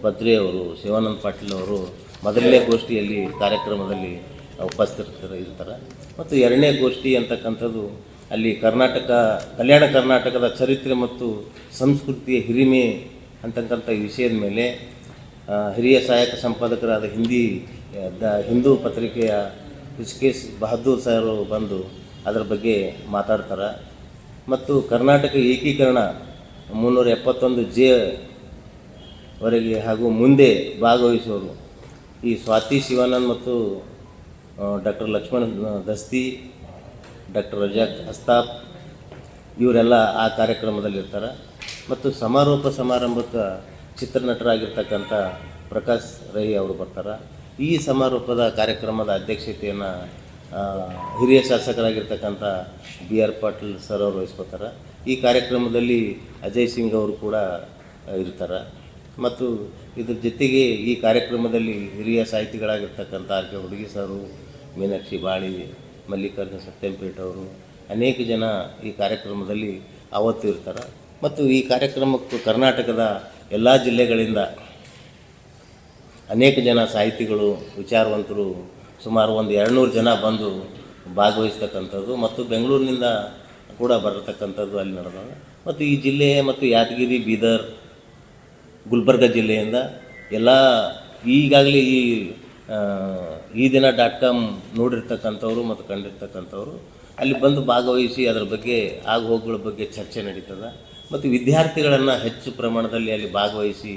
ಬದ್ರಿ ಅವರು, ಶಿವಾನಂದ್ ಪಾಟೀಲ್ ಅವರು ಮೊದಲನೇ ಗೋಷ್ಠಿಯಲ್ಲಿ ಕಾರ್ಯಕ್ರಮದಲ್ಲಿ ಇರ್ತಾರೆ. ಮತ್ತು ಎರಡನೇ ಗೋಷ್ಠಿ ಅಂತಕ್ಕಂಥದ್ದು ಅಲ್ಲಿ ಕಲ್ಯಾಣ ಕರ್ನಾಟಕದ ಚರಿತ್ರೆ ಮತ್ತು ಸಂಸ್ಕೃತಿಯ ಹಿರಿಮೆ ಅಂತಕ್ಕಂಥ ವಿಷಯದ ಮೇಲೆ ಹಿರಿಯ ಸಹಾಯಕ ಸಂಪಾದಕರಾದ ಹಿಂದೂ ಪತ್ರಿಕೆಯ HK ಬಹದ್ದೂರ್ ಸರ್ ಬಂದು ಅದರ ಬಗ್ಗೆ ಮಾತಾಡ್ತಾರೆ. ಮತ್ತು ಕರ್ನಾಟಕ ಏಕೀಕರಣ 371J ವರೆಗೆ ಹಾಗೂ ಮುಂದೆ ಭಾಗವಹಿಸುವರು ಈ ಸ್ವಾತಿ ಶಿವಾನಂದ್ ಮತ್ತು ಡಾಕ್ಟರ್ ಲಕ್ಷ್ಮಣ್ ದಸ್ತಿ, ಡಾಕ್ಟರ್ ರಜಾಕ್ ಅಸ್ತಾಪ್ ಇವರೆಲ್ಲ ಆ ಕಾರ್ಯಕ್ರಮದಲ್ಲಿರ್ತಾರೆ. ಮತ್ತು ಸಮಾರಂಭಕ್ಕೆ ಚಿತ್ರನಟರಾಗಿರ್ತಕ್ಕಂಥ ಪ್ರಕಾಶ್ ರೈ ಅವರು ಬರ್ತಾರೆ. ಈ ಸಮಾರೋಪದ ಕಾರ್ಯಕ್ರಮದ ಅಧ್ಯಕ್ಷತೆಯನ್ನು ಹಿರಿಯ ಶಾಸಕರಾಗಿರ್ತಕ್ಕಂಥ BR ಪಾಟೀಲ್ ಸರ್ ಅವರು ವಹಿಸ್ಕೋತಾರೆ. ಈ ಕಾರ್ಯಕ್ರಮದಲ್ಲಿ ಅಜಯ್ ಸಿಂಗ್ ಅವರು ಕೂಡ ಇರ್ತಾರೆ. ಮತ್ತು ಇದ್ರ ಜೊತೆಗೆ ಈ ಕಾರ್ಯಕ್ರಮದಲ್ಲಿ ಹಿರಿಯ ಸಾಹಿತಿಗಳಾಗಿರ್ತಕ್ಕಂಥ RK ಹುಡುಗಿ ಸರು, ಮೀನಾಕ್ಷಿ ಬಾಳಿ, ಮಲ್ಲಿಕಾರ್ಜುನ ಸತ್ಯಂಪೇಟ್ ಅವರು ಅನೇಕ ಜನ ಈ ಕಾರ್ಯಕ್ರಮದಲ್ಲಿ ಅವತ್ತು ಇರ್ತಾರೆ. ಮತ್ತು ಈ ಕಾರ್ಯಕ್ರಮಕ್ಕೂ ಕರ್ನಾಟಕದ ಎಲ್ಲ ಜಿಲ್ಲೆಗಳಿಂದ ಅನೇಕ ಜನ ಸಾಹಿತಿಗಳು, ವಿಚಾರವಂತರು ಸುಮಾರು 200 ಜನ ಬಂದು ಭಾಗವಹಿಸ್ತಕ್ಕಂಥದ್ದು ಮತ್ತು ಬೆಂಗಳೂರಿನಿಂದ ಕೂಡ ಬರತಕ್ಕಂಥದ್ದು ಅಲ್ಲಿ ನಡೆದಾಗ. ಮತ್ತು ಈ ಜಿಲ್ಲೆ ಮತ್ತು ಯಾದಗಿರಿ, ಬೀದರ್, ಗುಲ್ಬರ್ಗ ಜಿಲ್ಲೆಯಿಂದ ಎಲ್ಲ ಈಗಾಗಲೇ ಈ ದಿನ .com ನೋಡಿರ್ತಕ್ಕಂಥವ್ರು ಮತ್ತು ಕಂಡಿರ್ತಕ್ಕಂಥವ್ರು ಅಲ್ಲಿ ಬಂದು ಭಾಗವಹಿಸಿ ಅದರ ಬಗ್ಗೆ ಆಗುಹೋಗುಗಳ ಬಗ್ಗೆ ಚರ್ಚೆ ನಡೀತದೆ. ಮತ್ತು ವಿದ್ಯಾರ್ಥಿಗಳನ್ನು ಹೆಚ್ಚು ಪ್ರಮಾಣದಲ್ಲಿ ಅಲ್ಲಿ ಭಾಗವಹಿಸಿ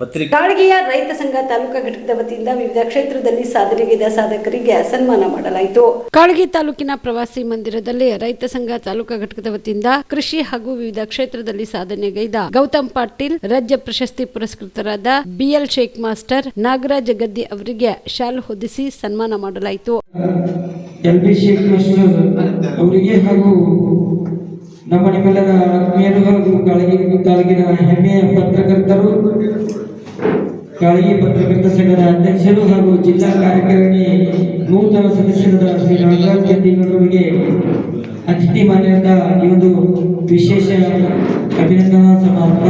ಪತ್ರಿಕೆ ಕಾಳಗಿಯ ರೈತ ಸಂಘ ತಾಲೂಕಾ ಘಟಕದ ವತಿಯಿಂದ ವಿವಿಧ ಕ್ಷೇತ್ರದಲ್ಲಿ ಸಾಧನೆಗೈದ ಸಾಧಕರಿಗೆ ಸನ್ಮಾನ ಮಾಡಲಾಯಿತು. ಕಾಳಗಿ ತಾಲೂಕಿನ ಪ್ರವಾಸಿ ಮಂದಿರದಲ್ಲಿ ರೈತ ಸಂಘ ತಾಲೂಕಾ ಘಟಕದ ವತಿಯಿಂದ ಕೃಷಿ ಹಾಗೂ ವಿವಿಧ ಕ್ಷೇತ್ರದಲ್ಲಿ ಸಾಧನೆಗೈದ ಗೌತಮ್ ಪಾಟೀಲ್ ರಾಜ್ಯ ಪ್ರಶಸ್ತಿ ಪುರಸ್ಕೃತರಾದ BL ಶೇಖ್ ಮಾಸ್ಟರ್ ನಾಗರಾಜ ಗದ್ದಿ ಅವರಿಗೆ ಶಾಲು ಹೊದಿಸಿ ಸನ್ಮಾನ ಮಾಡಲಾಯಿತು. LB ಶೇಖ್ ಮಾಸ್ಟರ್ ಅವರಿಗೆ ಹಾಗೂ ನಮ್ಮ ನಿಮ್ಮೆಲ್ಲರ ಆತ್ಮೀಯರು ಹಾಗೂ ಕಾಳಗಿ ತಾಲೂಕಿನ ಹೆಮ್ಮೆಯ ಪತ್ರಕರ್ತರು, ಕಾಳಗಿ ಪತ್ರಕರ್ತ ಸಂಘದ ಅಧ್ಯಕ್ಷರು ಹಾಗೂ ಜಿಲ್ಲಾ ಕಾರ್ಯಕಾರಿಣಿ ನೂತನ ಸದಸ್ಯರಾದ ಶ್ರೀ ನಾಗರಾಜ್ ಗದ್ದಿಗೌಡರಿಗೆ ಅತಿಥಿ ಮಾನ್ಯದ ಈ ಒಂದು ವಿಶೇಷ ಅಭಿನಂದನಾ ಸಮಾರಂಭ.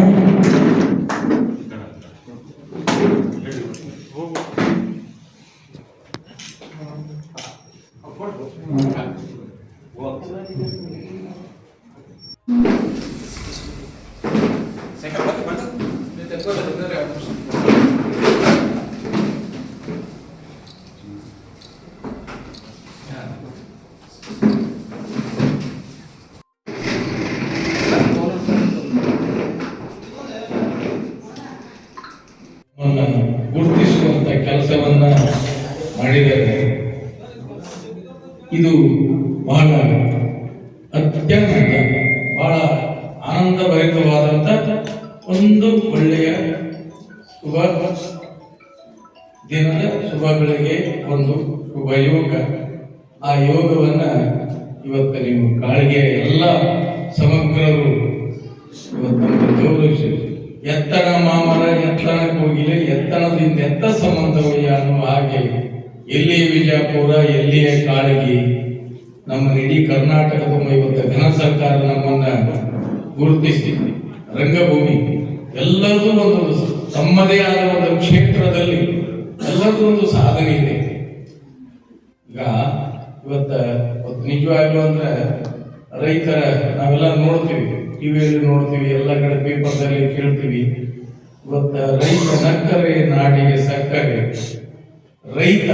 ಗುರುತಿಸುವಂತ ಕೆಲಸವನ್ನ ಮಾಡಿದ್ದಾರೆ. ಇದು ಬಹಳ ಅತ್ಯಂತ ಬಹಳ ಆನಂದಭರಿತವಾದಂತ ಒಂದು ಒಳ್ಳೆಯ ಶುಭ ದಿನದ ಶುಭಗಳಿಗೆ ಒಂದು ಶುಭ ಯೋಗ. ಆ ಯೋಗವನ್ನ ಇವತ್ತು ನೀವು ಕಾಳಗಿಯ ಎಲ್ಲ ಸಮಗ್ರರು ಇವತ್ತು ಗೌರವಿಸಿ ಎತ್ತನ ಮಾಮರ ಎತ್ತನ ಕೋಗಿಲೆ ಎತ್ತನದಿಂದ ಎತ್ತ ಸಂಬಂಧವಯ್ಯ ಅನ್ನುವ ಹಾಗೆ ಎಲ್ಲಿಯ ವಿಜಯಪುರ ಎಲ್ಲಿಯ ಕಾಳಗಿ ನಮ್ಮ ಇಡೀ ಕರ್ನಾಟಕದ ಇವತ್ತು ಘನ ಸರ್ಕಾರ ನಮ್ಮನ್ನ ಗುರುತಿಸಿ ರಂಗಭೂಮಿ ಎಲ್ಲದೂ ಒಂದು ತಮ್ಮದೇ ಆದ ಒಂದು ಕ್ಷೇತ್ರದಲ್ಲಿ ಎಲ್ಲದೂ ಒಂದು ಸಾಧನೆ ಇದೆ. ಈಗ ಇವತ್ತು ನಿಜವಾಗ್ಲೂ ಅಂದ್ರೆ ರೈತರ ನಾವೆಲ್ಲ ನೋಡ್ತೀವಿ, ಟಿವಿಯಲ್ಲಿ ನೋಡ್ತೀವಿ, ಎಲ್ಲ ಕಡೆ ಪೇಪರ್ದಲ್ಲಿ ಕೇಳ್ತೀವಿ. ಇವತ್ತು ರೈತ ನಕ್ಕರೆ ನಾಡಿಗೆ ಸಕ್ಕರೆ, ರೈತ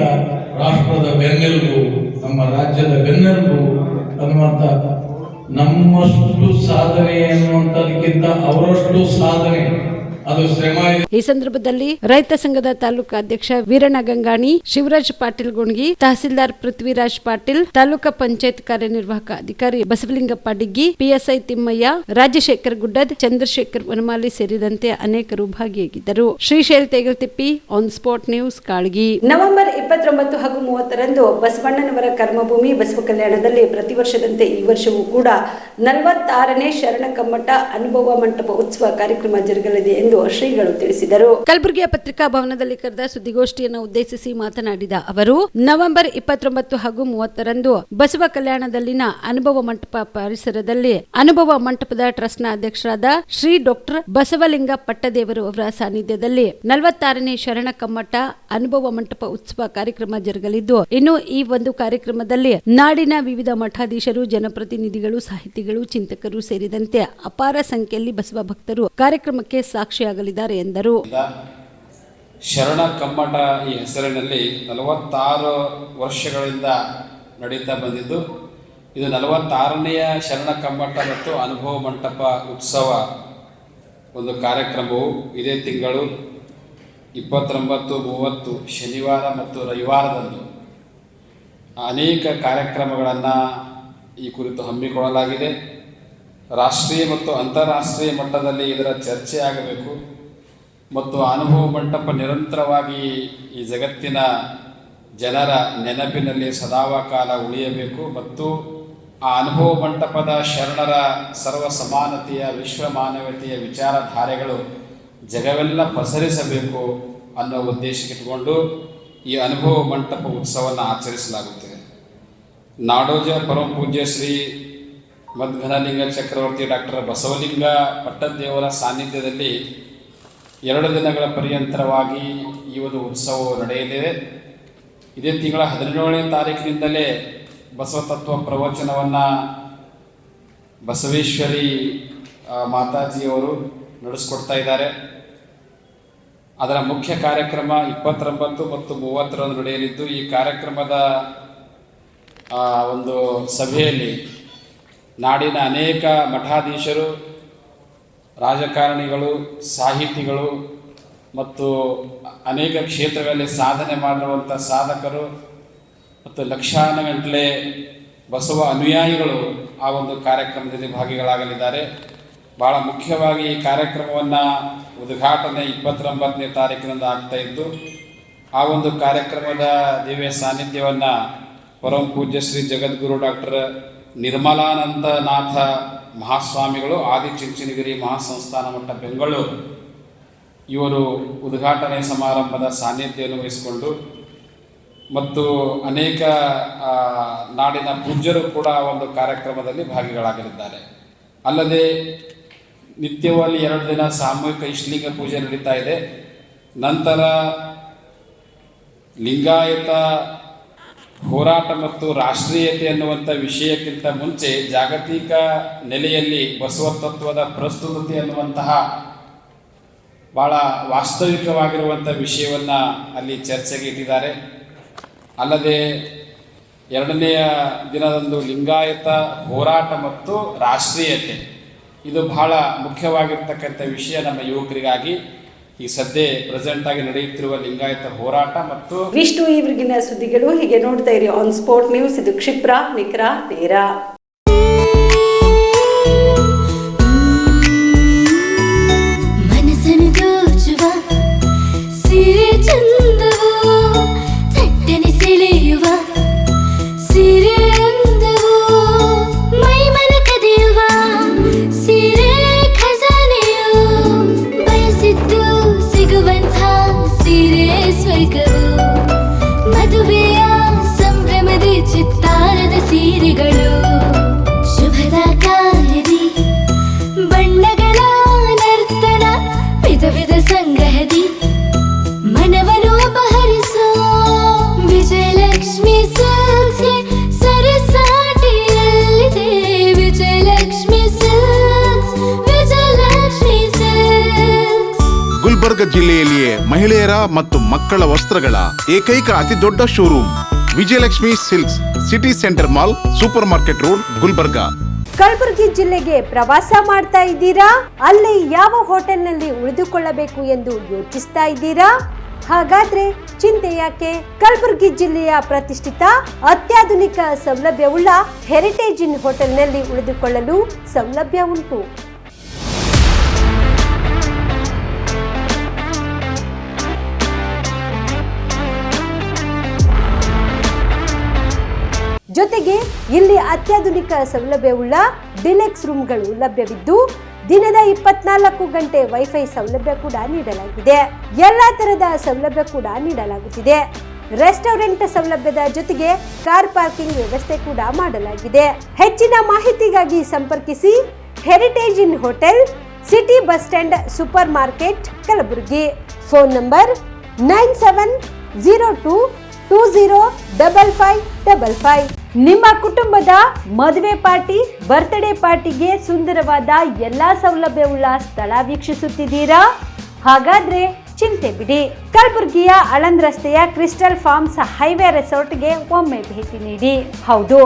ರಾಷ್ಟ್ರದ ಬೆನ್ನೆಲುಬು, ನಮ್ಮ ರಾಜ್ಯದ ಬೆನ್ನೆಲುಬು ಅನ್ನುವಂತ ನಮ್ಮಷ್ಟು ಸಾಧನೆ ಅನ್ನುವಂಥದಕ್ಕಿಂತ ಅವರಷ್ಟು ಸಾಧನೆ ಅದು ಶ್ರಮ ಇದೆ. ಈ ಸಂದರ್ಭದಲ್ಲಿ ರೈತ ಸಂಘದ ತಾಲೂಕಾ ಅಧ್ಯಕ್ಷ ವೀರಣ್ಣ ಗಂಗಾಣಿ, ಶಿವರಾಜ್ ಪಾಟೀಲ್ ಗುಣಗಿ, ತಹಸೀಲ್ದಾರ್ ಪೃಥ್ವಿರಾಜ್ ಪಾಟೀಲ್, ತಾಲೂಕಾ ಪಂಚಾಯತ್ ಕಾರ್ಯನಿರ್ವಾಹಕ ಅಧಿಕಾರಿ ಬಸವಲಿಂಗಪ್ಪ ಡಿಗ್ಗಿ, PSI ತಿಮ್ಮಯ್ಯ, ರಾಜಶೇಖರ್ ಗುಡ್ಡದ್, ಚಂದ್ರಶೇಖರ್ ವನಮಾಲಿ ಸೇರಿದಂತೆ ಅನೇಕರು ಭಾಗಿಯಾಗಿದ್ದರು. Shrishail Tegaltippi, on spot news, Kalagi. November 29 ಹಾಗೂ 30ರಂದು ಬಸವಣ್ಣನವರ ಕರ್ಮಭೂಮಿ ಬಸವ ಕಲ್ಯಾಣದಲ್ಲಿ ಪ್ರತಿ ವರ್ಷದಂತೆ ಈ ವರ್ಷವೂ ಕೂಡ 46ನೇ ಶರಣ ಕಮ್ಮಟ ಅನುಭವ ಮಂಟಪ ಉತ್ಸವ ಕಾರ್ಯಕ್ರಮ ಜರುಗಲಿದೆ ಎಂದು ಶ್ರೀಗಳು ತಿಳಿಸಿದರು. ಕಲಬುರಗಿಯ ಪತ್ರಿಕಾ ಭವನದಲ್ಲಿ ಕರೆದ ಸುದ್ದಿಗೋಷ್ಠಿಯನ್ನು ಉದ್ದೇಶಿಸಿ ಮಾತನಾಡಿದ ಅವರು, ನವೆಂಬರ್ 29 ಹಾಗೂ 30ರಂದು ಬಸವ ಕಲ್ಯಾಣದಲ್ಲಿನ ಅನುಭವ ಮಂಟಪ ಪರಿಸರದಲ್ಲಿ ಅನುಭವ ಮಂಟಪದ ಟ್ರಸ್ಟ್ನ ಅಧ್ಯಕ್ಷರಾದ ಶ್ರೀ ಡಾಕ್ಟರ್ ಬಸವಲಿಂಗ ಪಟ್ಟದೇವರು ಅವರ ಸಾನ್ನಿಧ್ಯದಲ್ಲಿ 46ನೇ ಶರಣ ಕಮ್ಮಟ ಅನುಭವ ಮಂಟಪ ಉತ್ಸವ ಕಾರ್ಯಕ್ರಮ ಜರುಗಲಿದ್ದು, ಇನ್ನು ಈ ಒಂದು ಕಾರ್ಯಕ್ರಮದಲ್ಲಿ ನಾಡಿನ ವಿವಿಧ ಮಠಾಧೀಶರು, ಜನಪ್ರತಿನಿಧಿಗಳು, ಸಾಹಿತಿಗಳು, ಚಿಂತಕರು ಸೇರಿದಂತೆ ಅಪಾರ ಸಂಖ್ಯೆಯಲ್ಲಿ ಬಸವ ಭಕ್ತರು ಕಾರ್ಯಕ್ರಮಕ್ಕೆ ಸಾಕ್ಷಿಯಾಗಲಿದ್ದಾರೆ ಎಂದರು. ಶರಣ ಕಮ್ಮಟ ಈ ಹೆಸರಿನಲ್ಲಿ 46 ವರ್ಷಗಳಿಂದ ನಡೀತಾ ಬಂದಿದ್ದು, ಇದು 46ನೆಯ ಶರಣ ಕಮ್ಮಟ ಮತ್ತು ಅನುಭವ ಮಂಟಪ ಉತ್ಸವ ಒಂದು ಕಾರ್ಯಕ್ರಮವು ಇದೇ ತಿಂಗಳು 29, 30 ಶನಿವಾರ ಮತ್ತು ರವಿವಾರದಂದು ಅನೇಕ ಕಾರ್ಯಕ್ರಮಗಳನ್ನು ಈ ಕುರಿತು ಹಮ್ಮಿಕೊಳ್ಳಲಾಗಿದೆ. ರಾಷ್ಟ್ರೀಯ ಮತ್ತು ಅಂತಾರಾಷ್ಟ್ರೀಯ ಮಟ್ಟದಲ್ಲಿ ಇದರ ಚರ್ಚೆ ಆಗಬೇಕು ಮತ್ತು ಅನುಭವ ಮಂಟಪ ನಿರಂತರವಾಗಿ ಈ ಜಗತ್ತಿನ ಜನರ ನೆನಪಿನಲ್ಲಿ ಸದಾಕಾಲ ಉಳಿಯಬೇಕು ಮತ್ತು ಆ ಅನುಭವ ಮಂಟಪದ ಶರಣರ ಸರ್ವ ಸಮಾನತೆಯ, ವಿಶ್ವ ಮಾನವತೆಯ ವಿಚಾರಧಾರೆಗಳು ಜಗವೆಲ್ಲ ಪಸರಿಸಬೇಕು ಅನ್ನೋ ಉದ್ದೇಶಕ್ಕಿಟ್ಟುಕೊಂಡು ಈ ಅನುಭವ ಮಂಟಪ ಉತ್ಸವವನ್ನು ಆಚರಿಸಲಾಗುತ್ತದೆ. ನಾಡೋಜ ಪರಮ ಪೂಜ್ಯ ಶ್ರೀ ಮಧ್ಘನಲಿಂಗ ಚಕ್ರವರ್ತಿ ಡಾಕ್ಟರ್ ಬಸವಲಿಂಗ ಪಟ್ಟದೇವರ ಸಾನ್ನಿಧ್ಯದಲ್ಲಿ 2 ದಿನಗಳ ಪರ್ಯಂತರವಾಗಿ ಈ ಒಂದು ಉತ್ಸವವು ನಡೆಯಲಿದೆ. ಇದೇ ತಿಂಗಳ 17ನೇ ತಾರೀಕಿನಿಂದಲೇ ಬಸವತತ್ವ ಪ್ರವಚನವನ್ನು ಬಸವೇಶ್ವರಿ ಮಾತಾಜಿಯವರು ನಡೆಸ್ಕೊಡ್ತಾ ಇದ್ದಾರೆ. ಅದರ ಮುಖ್ಯ ಕಾರ್ಯಕ್ರಮ 29 ಮತ್ತು 30ರಂದು ನಡೆಯಲಿದ್ದು, ಈ ಕಾರ್ಯಕ್ರಮದ ಒಂದು ಸಭೆಯಲ್ಲಿ ನಾಡಿನ ಅನೇಕ ಮಠಾಧೀಶರು, ರಾಜಕಾರಣಿಗಳು, ಸಾಹಿತಿಗಳು, ಮತ್ತು ಅನೇಕ ಕ್ಷೇತ್ರಗಳಲ್ಲಿ ಸಾಧನೆ ಮಾಡಿರುವಂಥ ಸಾಧಕರು ಮತ್ತು ಲಕ್ಷಾನುಗಟ್ಟಲೆ ಬಸವ ಅನುಯಾಯಿಗಳು ಆ ಒಂದು ಕಾರ್ಯಕ್ರಮದಲ್ಲಿ ಭಾಗಿಗಳಾಗಲಿದ್ದಾರೆ. ಭಾಳ ಮುಖ್ಯವಾಗಿ ಈ ಕಾರ್ಯಕ್ರಮವನ್ನು ಉದ್ಘಾಟನೆ 29ನೇ ತಾರೀಕಿನಿಂದ ಆಗ್ತಾ ಇದ್ದು, ಆ ಒಂದು ಕಾರ್ಯಕ್ರಮದ ದಿವ್ಯ ಸಾನ್ನಿಧ್ಯವನ್ನು ಪರಮ ಪೂಜ್ಯ ಶ್ರೀ ಜಗದ್ಗುರು ಡಾಕ್ಟರ್ ನಿರ್ಮಲಾನಂದನಾಥ ಮಹಾಸ್ವಾಮಿಗಳು ಆದಿಚುಂಚನಗಿರಿ ಮಹಾಸಂಸ್ಥಾನ ಮಠ ಬೆಂಗಳೂರು ಇವರು ಉದ್ಘಾಟನೆ ಸಮಾರಂಭದ ಸಾನ್ನಿಧ್ಯವನ್ನು ವಹಿಸಿಕೊಂಡು ಮತ್ತು ಅನೇಕ ನಾಡಿನ ಪೂಜ್ಯರು ಕೂಡ ಒಂದು ಕಾರ್ಯಕ್ರಮದಲ್ಲಿ ಭಾಗಿಗಳಾಗಲಿದ್ದಾರೆ. ಅಲ್ಲದೆ ನಿತ್ಯವಲ್ಲಿ 2 ದಿನ ಸಾಮೂಹಿಕ ಇಷ್ಟಲಿಂಗ ಪೂಜೆ ನಡೀತಾ ಇದೆ. ನಂತರ ಲಿಂಗಾಯತ ಹೋರಾಟ ಮತ್ತು ರಾಷ್ಟ್ರೀಯತೆ ಅನ್ನುವಂಥ ವಿಷಯಕ್ಕಿಂತ ಮುಂಚೆ ಜಾಗತಿಕ ನೆಲೆಯಲ್ಲಿ ಬಸವ ತತ್ವದ ಪ್ರಸ್ತುತತೆ ಅನ್ನುವಂತಹ ಭಾಳ ವಾಸ್ತವಿಕವಾಗಿರುವಂಥ ವಿಷಯವನ್ನು ಅಲ್ಲಿ ಚರ್ಚೆಗೆ ಇಟ್ಟಿದ್ದಾರೆ. ಅಲ್ಲದೆ 2ನೇ ದಿನದಂದು ಲಿಂಗಾಯತ ಹೋರಾಟ ಮತ್ತು ರಾಷ್ಟ್ರೀಯತೆ ಇದು ಬಹಳ ಮುಖ್ಯವಾಗಿರ್ತಕ್ಕಂಥ ವಿಷಯ ನಮ್ಮ ಯುವಕರಿಗಾಗಿ. ಈ ಸದ್ಯ ಪ್ರೆಸೆಂಟ್ ಆಗಿ ನಡೆಯುತ್ತಿರುವ ಲಿಂಗಾಯತ ಹೋರಾಟ ಮತ್ತು ವಿಷ್ಣು ಈವರೆಗಿನ ಸುದ್ದಿಗಳು ಹೀಗೆ ನೋಡ್ತಾ ಇರಿ ಆನ್ ಸ್ಪಾಟ್ ನ್ಯೂಸ್. ಇದು ಕ್ಷಿಪ್ರ, ನಿಖರ, ನೇರ. ಮದುವೆಯ ಸಂಭ್ರಮದ ಚಿತ್ತಾರದ ಸೀರೆಗಳು ಶುಭದ ಕಾರ್ಯದಿ ಬಣ್ಣಗಳ ನರ್ತನ ವಿಧ ವಿಧ ಸಂಗ್ರಹದಿ ಮನವನ್ನು ಅಪಹರಿಸೋ ವಿಜಯಲಕ್ಷ್ಮಿ ಸಿಲ್ಕ್ಸ್ ಸರಸಾಟಿಯಲ್ಲಿದೆ. Vijayalakshmi silks, Vijayalakshmi silks. ಗುಲ್ಬರ್ಗ ಜಿಲ್ಲೆಯಲ್ಲಿಯೇ ಮಹಿಳೆಯರ ಮತ್ತು ಮಕ್ಕಳ ವಸ್ತ್ರಗಳ ಏಕೈಕ ಅತಿ ದೊಡ್ಡ showroom Vijayalakshmi silks, city centre mall, super market road, Gulbarga. Kalaburagi ಜಿಲ್ಲೆಗೆ ಪ್ರವಾಸ ಮಾಡ್ತಾ ಇದ್ದೀರಾ? ಅಲ್ಲಿ ಯಾವ ಹೋಟೆಲ್ನಲ್ಲಿ ಉಳಿದುಕೊಳ್ಳಬೇಕು ಎಂದು ಯೋಚಿಸ್ತಾ ಇದ್ದೀರಾ? ಹಾಗಾದ್ರೆ ಚಿಂತೆ ಯಾಕೆ? ಕಲಬುರಗಿ ಜಿಲ್ಲೆಯ ಪ್ರತಿಷ್ಠಿತ ಅತ್ಯಾಧುನಿಕ ಸೌಲಭ್ಯವುಳ್ಳ ಹೆರಿಟೇಜ್ ಇನ್ ಹೋಟೆಲ್ನಲ್ಲಿ ಉಳಿದುಕೊಳ್ಳಲು ಸೌಲಭ್ಯ ಉಂಟು. ಜೊತೆಗೆ ಇಲ್ಲಿ ಅತ್ಯಾಧುನಿಕ ಸೌಲಭ್ಯವುಳ್ಳ ಡಿಲೆಕ್ಸ್ ರೂಮ್ಗಳು ಲಭ್ಯವಿದ್ದು ದಿನದ 24 ಗಂಟೆ ವೈಫೈ ಸೌಲಭ್ಯ ಕೂಡ ನೀಡಲಾಗಿದೆ. ಎಲ್ಲಾ ತರಹದ ಸೌಲಭ್ಯ ಕೂಡ ನೀಡಲಾಗುತ್ತಿದೆ. ರೆಸ್ಟೋರೆಂಟ್ ಸೌಲಭ್ಯದ ಜೊತೆಗೆ ಕಾರ್ ಪಾರ್ಕಿಂಗ್ ವ್ಯವಸ್ಥೆ ಕೂಡ ಮಾಡಲಾಗಿದೆ. ಹೆಚ್ಚಿನ ಮಾಹಿತಿಗಾಗಿ ಸಂಪರ್ಕಿಸಿ heritage inn hotel, city bus stand, super market, Kalaburagi. Phone number 9702205555. ನಿಮ್ಮ ಕುಟುಂಬದ ಮದುವೆ ಪಾರ್ಟಿ, ಬರ್ತ್ಡೇ ಪಾರ್ಟಿಗೆ ಸುಂದರವಾದ ಎಲ್ಲಾ ಸೌಲಭ್ಯವುಳ್ಳ ಸ್ಥಳ ವೀಕ್ಷಿಸುತ್ತಿದ್ದೀರಾ? ಹಾಗಾದ್ರೆ ಚಿಂತೆ ಬಿಡಿ. ಕಲಬುರಗಿಯ ಆಳಂದ್ ರಸ್ತೆಯ ಕ್ರಿಸ್ಟಲ್ ಫಾರ್ಮ್ಸ್ ಹೈವೇ ರೆಸಾರ್ಟ್ಗೆ ಒಮ್ಮೆ ಭೇಟಿ ನೀಡಿ. ಹೌದು,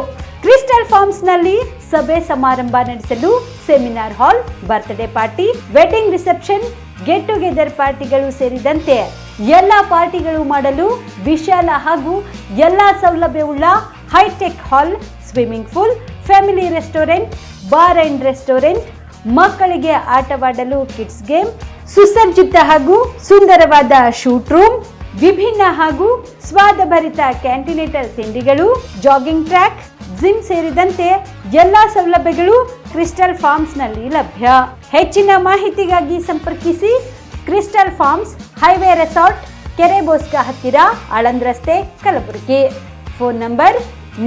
ಕ್ರಿಸ್ಟಲ್ ಫಾರ್ಮ್ಸ್ ನಲ್ಲಿ ಸಭೆ ಸಮಾರಂಭ ನಡೆಸಲು seminar hall, birthday party, wedding reception, get together ಪಾರ್ಟಿಗಳು ಸೇರಿದಂತೆ ಎಲ್ಲಾ ಪಾರ್ಟಿಗಳು ಮಾಡಲು ವಿಶಾಲ ಹಾಗೂ ಎಲ್ಲಾ ಸೌಲಭ್ಯವುಳ್ಳ hi tech hall, swimming pool, family restaurant, bar and restaurant, ಮಕ್ಕಳಿಗೆ ಆಟವಾಡಲು ಕಿಡ್ಸ್ ಗೇಮ್, ಸುಸಜ್ಜಿತ ಹಾಗೂ ಸುಂದರವಾದ ಶೂಟ್ ರೂಮ್, ವಿಭಿನ್ನ ಹಾಗೂ ಸ್ವಾದಭರಿತ ಕ್ಯಾಂಟಿನೇಟಲ್ ತಿಂಡಿಗಳು, ಜಾಗಿಂಗ್ ಟ್ರ್ಯಾಕ್, ಜಿಮ್ ಸೇರಿದಂತೆ ಎಲ್ಲಾ ಸೌಲಭ್ಯಗಳು ಕ್ರಿಸ್ಟಲ್ ಫಾರ್ಮ್ಸ್ ನಲ್ಲಿ ಲಭ್ಯ. ಹೆಚ್ಚಿನ ಮಾಹಿತಿಗಾಗಿ ಸಂಪರ್ಕಿಸಿ ಕ್ರಿಸ್ಟಲ್ ಫಾರ್ಮ್ಸ್ ಹೈವೇ ರೆಸಾರ್ಟ್, ಕೆರೆ ಬೋಸ್ಕ ಹತ್ತಿರ, ಆಳಂದ್ ರಸ್ತೆ, Kalaburagi. Phone number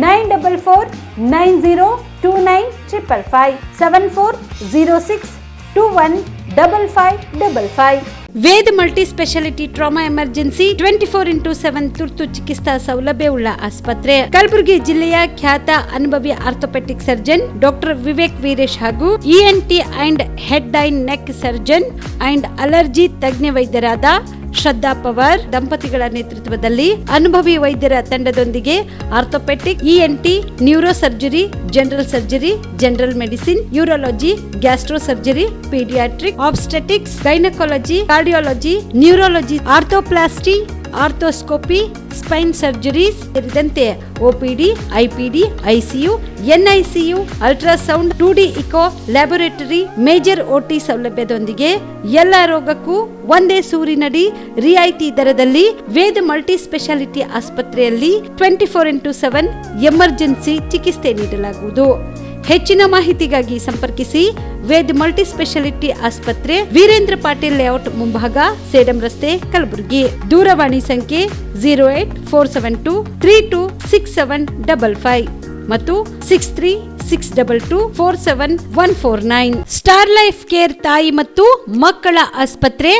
9490295555 7406215555. Veda multi speciality trauma emergency 24x7 ತುರ್ತು ಚಿಕಿತ್ಸಾ ಸೌಲಭ್ಯವುಳ್ಳ ಆಸ್ಪತ್ರೆ. ಕಲಬುರಗಿ ಜಿಲ್ಲೆಯ ಖ್ಯಾತ ಅನುಭವಿ orthopaedic surgeon doctor Vivek Veeresh ಹಾಗೂ ENT and head and neck surgeon and allergy ತಜ್ಞ ವೈದ್ಯರಾದ ಶ್ರದ್ಧಾ ಪವಾರ್ ದಂಪತಿಗಳ ನೇತೃತ್ವದಲ್ಲಿ ಅನುಭವಿ ವೈದ್ಯರ ತಂಡದೊಂದಿಗೆ orthopaedic, ENT, neuro surgery, general surgery, general medicine, urology, gastro surgery, paediatric, obstetrics, gynaecology, cardiology, neurology, arthroplasty, arthroscopy, spine surgeries ಸೇರಿದಂತೆ OPD, IPD, ICU, NICU, ultrasound, 2D echo, laboratory, major OT ಸೌಲಭ್ಯದೊಂದಿಗೆ ಎಲ್ಲ ರೋಗಕ್ಕೂ ಒಂದೇ ಸೂರಿನಡಿ ರಿಯಾಯಿತಿ ದರದಲ್ಲಿ ವೇದ ಮಲ್ಟಿ ಸ್ಪೆಷಾಲಿಟಿ ಆಸ್ಪತ್ರೆಯಲ್ಲಿ 24x7 ಎಮರ್ಜೆನ್ಸಿ ಚಿಕಿತ್ಸೆ ನೀಡಲಾಗುವುದು. ಹೆಚ್ಚಿನ ಮಾಹಿತಿಗಾಗಿ ಸಂಪರ್ಕಿಸಿ ವೇದ್ ಮಲ್ಟಿ ಸ್ಪೆಷಾಲಿಟಿ ಆಸ್ಪತ್ರೆ, ವೀರೇಂದ್ರ ಪಾಟೀಲ್ ಲೇಔಟ್ ಮುಂಭಾಗ, ಸೇಡಂ ರಸ್ತೆ, ಕಲಬುರಗಿ. ದೂರವಾಣಿ ಸಂಖ್ಯೆ 08472326755 ಮತ್ತು 6362247149. ಸ್ಟಾರ್ ಲೈಫ್ ಕೇರ್ ತಾಯಿ ಮತ್ತು ಮಕ್ಕಳ ಆಸ್ಪತ್ರೆ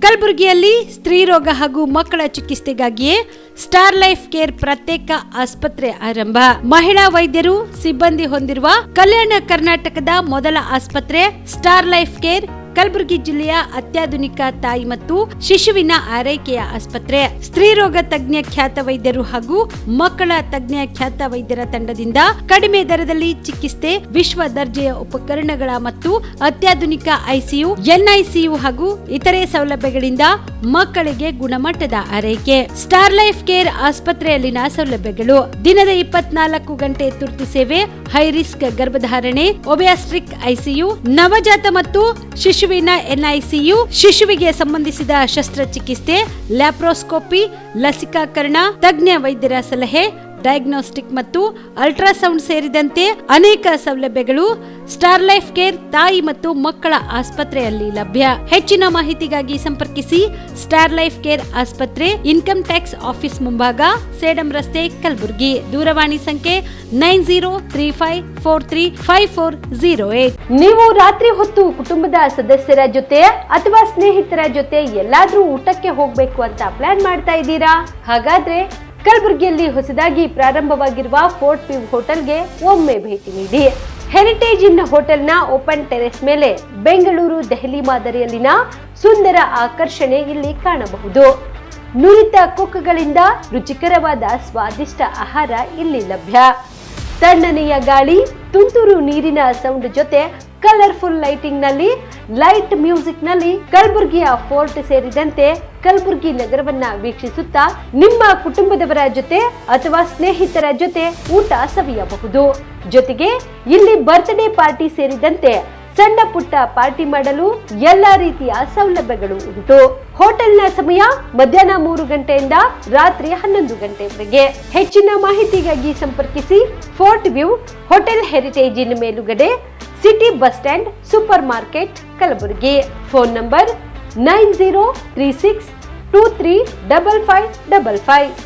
ಕಲಬುರಗಿಯಲ್ಲಿ ಸ್ತ್ರೀ ರೋಗ ಹಾಗೂ ಮಕ್ಕಳ ಚಿಕಿತ್ಸೆಗಾಗಿಯೇ ಸ್ಟಾರ್ ಲೈಫ್ ಕೇರ್ ಪ್ರತ್ಯೇಕ ಆಸ್ಪತ್ರೆ ಆರಂಭ. ಮಹಿಳಾ ವೈದ್ಯರು ಸಿಬ್ಬಂದಿ ಹೊಂದಿರುವ ಕಲ್ಯಾಣ ಕರ್ನಾಟಕದ ಮೊದಲ ಆಸ್ಪತ್ರೆ ಸ್ಟಾರ್ ಲೈಫ್ ಕೇರ್ ಕಲಬುರಗಿ ಜಿಲ್ಲೆಯ ಅತ್ಯಾಧುನಿಕ ತಾಯಿ ಮತ್ತು ಶಿಶುವಿನ ಆರೈಕೆಯ ಆಸ್ಪತ್ರೆ. ಸ್ತ್ರೀ ರೋಗ ತಜ್ಞ ಖ್ಯಾತ ವೈದ್ಯರು ಹಾಗೂ ಮಕ್ಕಳ ತಜ್ಞ ಖ್ಯಾತ ವೈದ್ಯರ ತಂಡದಿಂದ ಕಡಿಮೆ ದರದಲ್ಲಿ ಚಿಕಿತ್ಸೆ, ವಿಶ್ವ ದರ್ಜೆಯ ಉಪಕರಣಗಳ ಮತ್ತು ಅತ್ಯಾಧುನಿಕ ICU, NICU ಹಾಗೂ ಇತರೆ ಸೌಲಭ್ಯಗಳಿಂದ ಮಕ್ಕಳಿಗೆ ಗುಣಮಟ್ಟದ ಆರೈಕೆ. ಸ್ಟಾರ್ ಲೈಫ್ ಕೇರ್ ಆಸ್ಪತ್ರೆಯಲ್ಲಿನ ಸೌಲಭ್ಯಗಳು: ದಿನದ 24 ಗಂಟೆ ತುರ್ತು ಸೇವೆ, ಹೈ ರಿಸ್ಕ್ ಗರ್ಭಧಾರಣೆ, ಒಬ್ಯಾಸ್ಟ್ರಿಕ್ ICU, ನವಜಾತ ಮತ್ತು ಶಿಶುವಿನ NICU, ಶಿಶುವಿಗೆ ಸಂಬಂಧಿಸಿದ ಶಸ್ತ್ರಚಿಕಿತ್ಸೆ, ಲ್ಯಾಪ್ರೋಸ್ಕೋಪಿ, ಲಸಿಕಾಕರಣ, ತಜ್ಞ ವೈದ್ಯರ ಸಲಹೆ, ಡಯಾಗ್ನೋಸ್ಟಿಕ್ ಮತ್ತು ಅಲ್ಟ್ರಾಸೌಂಡ್ ಸೇರಿದಂತೆ ಅನೇಕ ಸೌಲಭ್ಯಗಳು ಸ್ಟಾರ್ ಲೈಫ್ ಕೇರ್ ತಾಯಿ ಮತ್ತು ಮಕ್ಕಳ ಆಸ್ಪತ್ರೆಯಲ್ಲಿ ಲಭ್ಯ. ಹೆಚ್ಚಿನ ಮಾಹಿತಿಗಾಗಿ ಸಂಪರ್ಕಿಸಿ ಸ್ಟಾರ್ ಲೈಫ್ ಕೇರ್ ಆಸ್ಪತ್ರೆ, ಇನ್ಕಮ್ ಟ್ಯಾಕ್ಸ್ ಆಫೀಸ್ ಮುಂಭಾಗ, ಸೇಡಂ ರಸ್ತೆ, ಕಲಬುರಗಿ. ದೂರವಾಣಿ ಸಂಖ್ಯೆ 9035435408. ನೀವು ರಾತ್ರಿ ಹೊತ್ತು ಕುಟುಂಬದ ಸದಸ್ಯರ ಜೊತೆ ಅಥವಾ ಸ್ನೇಹಿತರ ಜೊತೆ ಎಲ್ಲಾದ್ರೂ ಊಟಕ್ಕೆ ಹೋಗ್ಬೇಕು ಅಂತ ಪ್ಲಾನ್ ಮಾಡ್ತಾ ಇದ್ದೀರಾ? ಹಾಗಾದ್ರೆ ಕಲಬುರಗಿಯಲ್ಲಿ ಹೊಸದಾಗಿ ಪ್ರಾರಂಭವಾಗಿರುವ ಫೋರ್ಟ್ ವ್ಯೂ ಹೋಟೆಲ್ಗೆ ಒಮ್ಮೆ ಭೇಟಿ ನೀಡಿ. ಹೆರಿಟೇಜ್ ಇನ್ ಹೋಟೆಲ್ನ ಓಪನ್ ಟೆರೆಸ್ ಮೇಲೆ ಬೆಂಗಳೂರು, ದೆಹಲಿ ಮಾದರಿಯಲ್ಲಿನ ಸುಂದರ ಆಕರ್ಷಣೆ ಇಲ್ಲಿ ಕಾಣಬಹುದು. ನುರಿತ ಕುಕ್ಗಳಿಂದ ರುಚಿಕರವಾದ ಸ್ವಾದಿಷ್ಟ ಆಹಾರ ಇಲ್ಲಿ ಲಭ್ಯ. ತಣ್ಣನೆಯ ಗಾಳಿ, ತುಂತುರು ನೀರಿನ ಸೌಂಡ್ ಜೊತೆ ಕಲರ್ಫುಲ್ ಲೈಟಿಂಗ್ ನಲ್ಲಿ, ಲೈಟ್ ಮ್ಯೂಸಿಕ್ ನಲ್ಲಿ ಕಲಬುರಗಿಯ ಫೋರ್ಟ್ ಸೇರಿದಂತೆ ಕಲಬುರಗಿ ನಗರವನ್ನ ವೀಕ್ಷಿಸುತ್ತಾ ನಿಮ್ಮ ಕುಟುಂಬದವರ ಜೊತೆ ಅಥವಾ ಸ್ನೇಹಿತರ ಜೊತೆ ಊಟ ಸವಿಯಬಹುದು. ಜೊತೆಗೆ ಇಲ್ಲಿ ಬರ್ತ್ಡೇ ಪಾರ್ಟಿ ಸೇರಿದಂತೆ ಸಣ್ಣ ಪುಟ್ಟ ಪಾರ್ಟಿ ಮಾಡಲು ಎಲ್ಲಾ ರೀತಿಯ ಸೌಲಭ್ಯಗಳು ಉಂಟು. ಹೋಟೆಲ್ನ ಸಮಯ ಮಧ್ಯಾಹ್ನ 3 ಗಂಟೆಯಿಂದ ರಾತ್ರಿ 11 ಗಂಟೆವರೆಗೆ. ಹೆಚ್ಚಿನ ಮಾಹಿತಿಗಾಗಿ ಸಂಪರ್ಕಿಸಿ ಫೋರ್ಟ್ ವ್ಯೂ ಹೋಟೆಲ್, ಹೆರಿಟೇಜ್ ಇನ್ ಮೇಲುಗಡೆ, city bus stand, super market, Kalaburagi. Phone number 9036235555.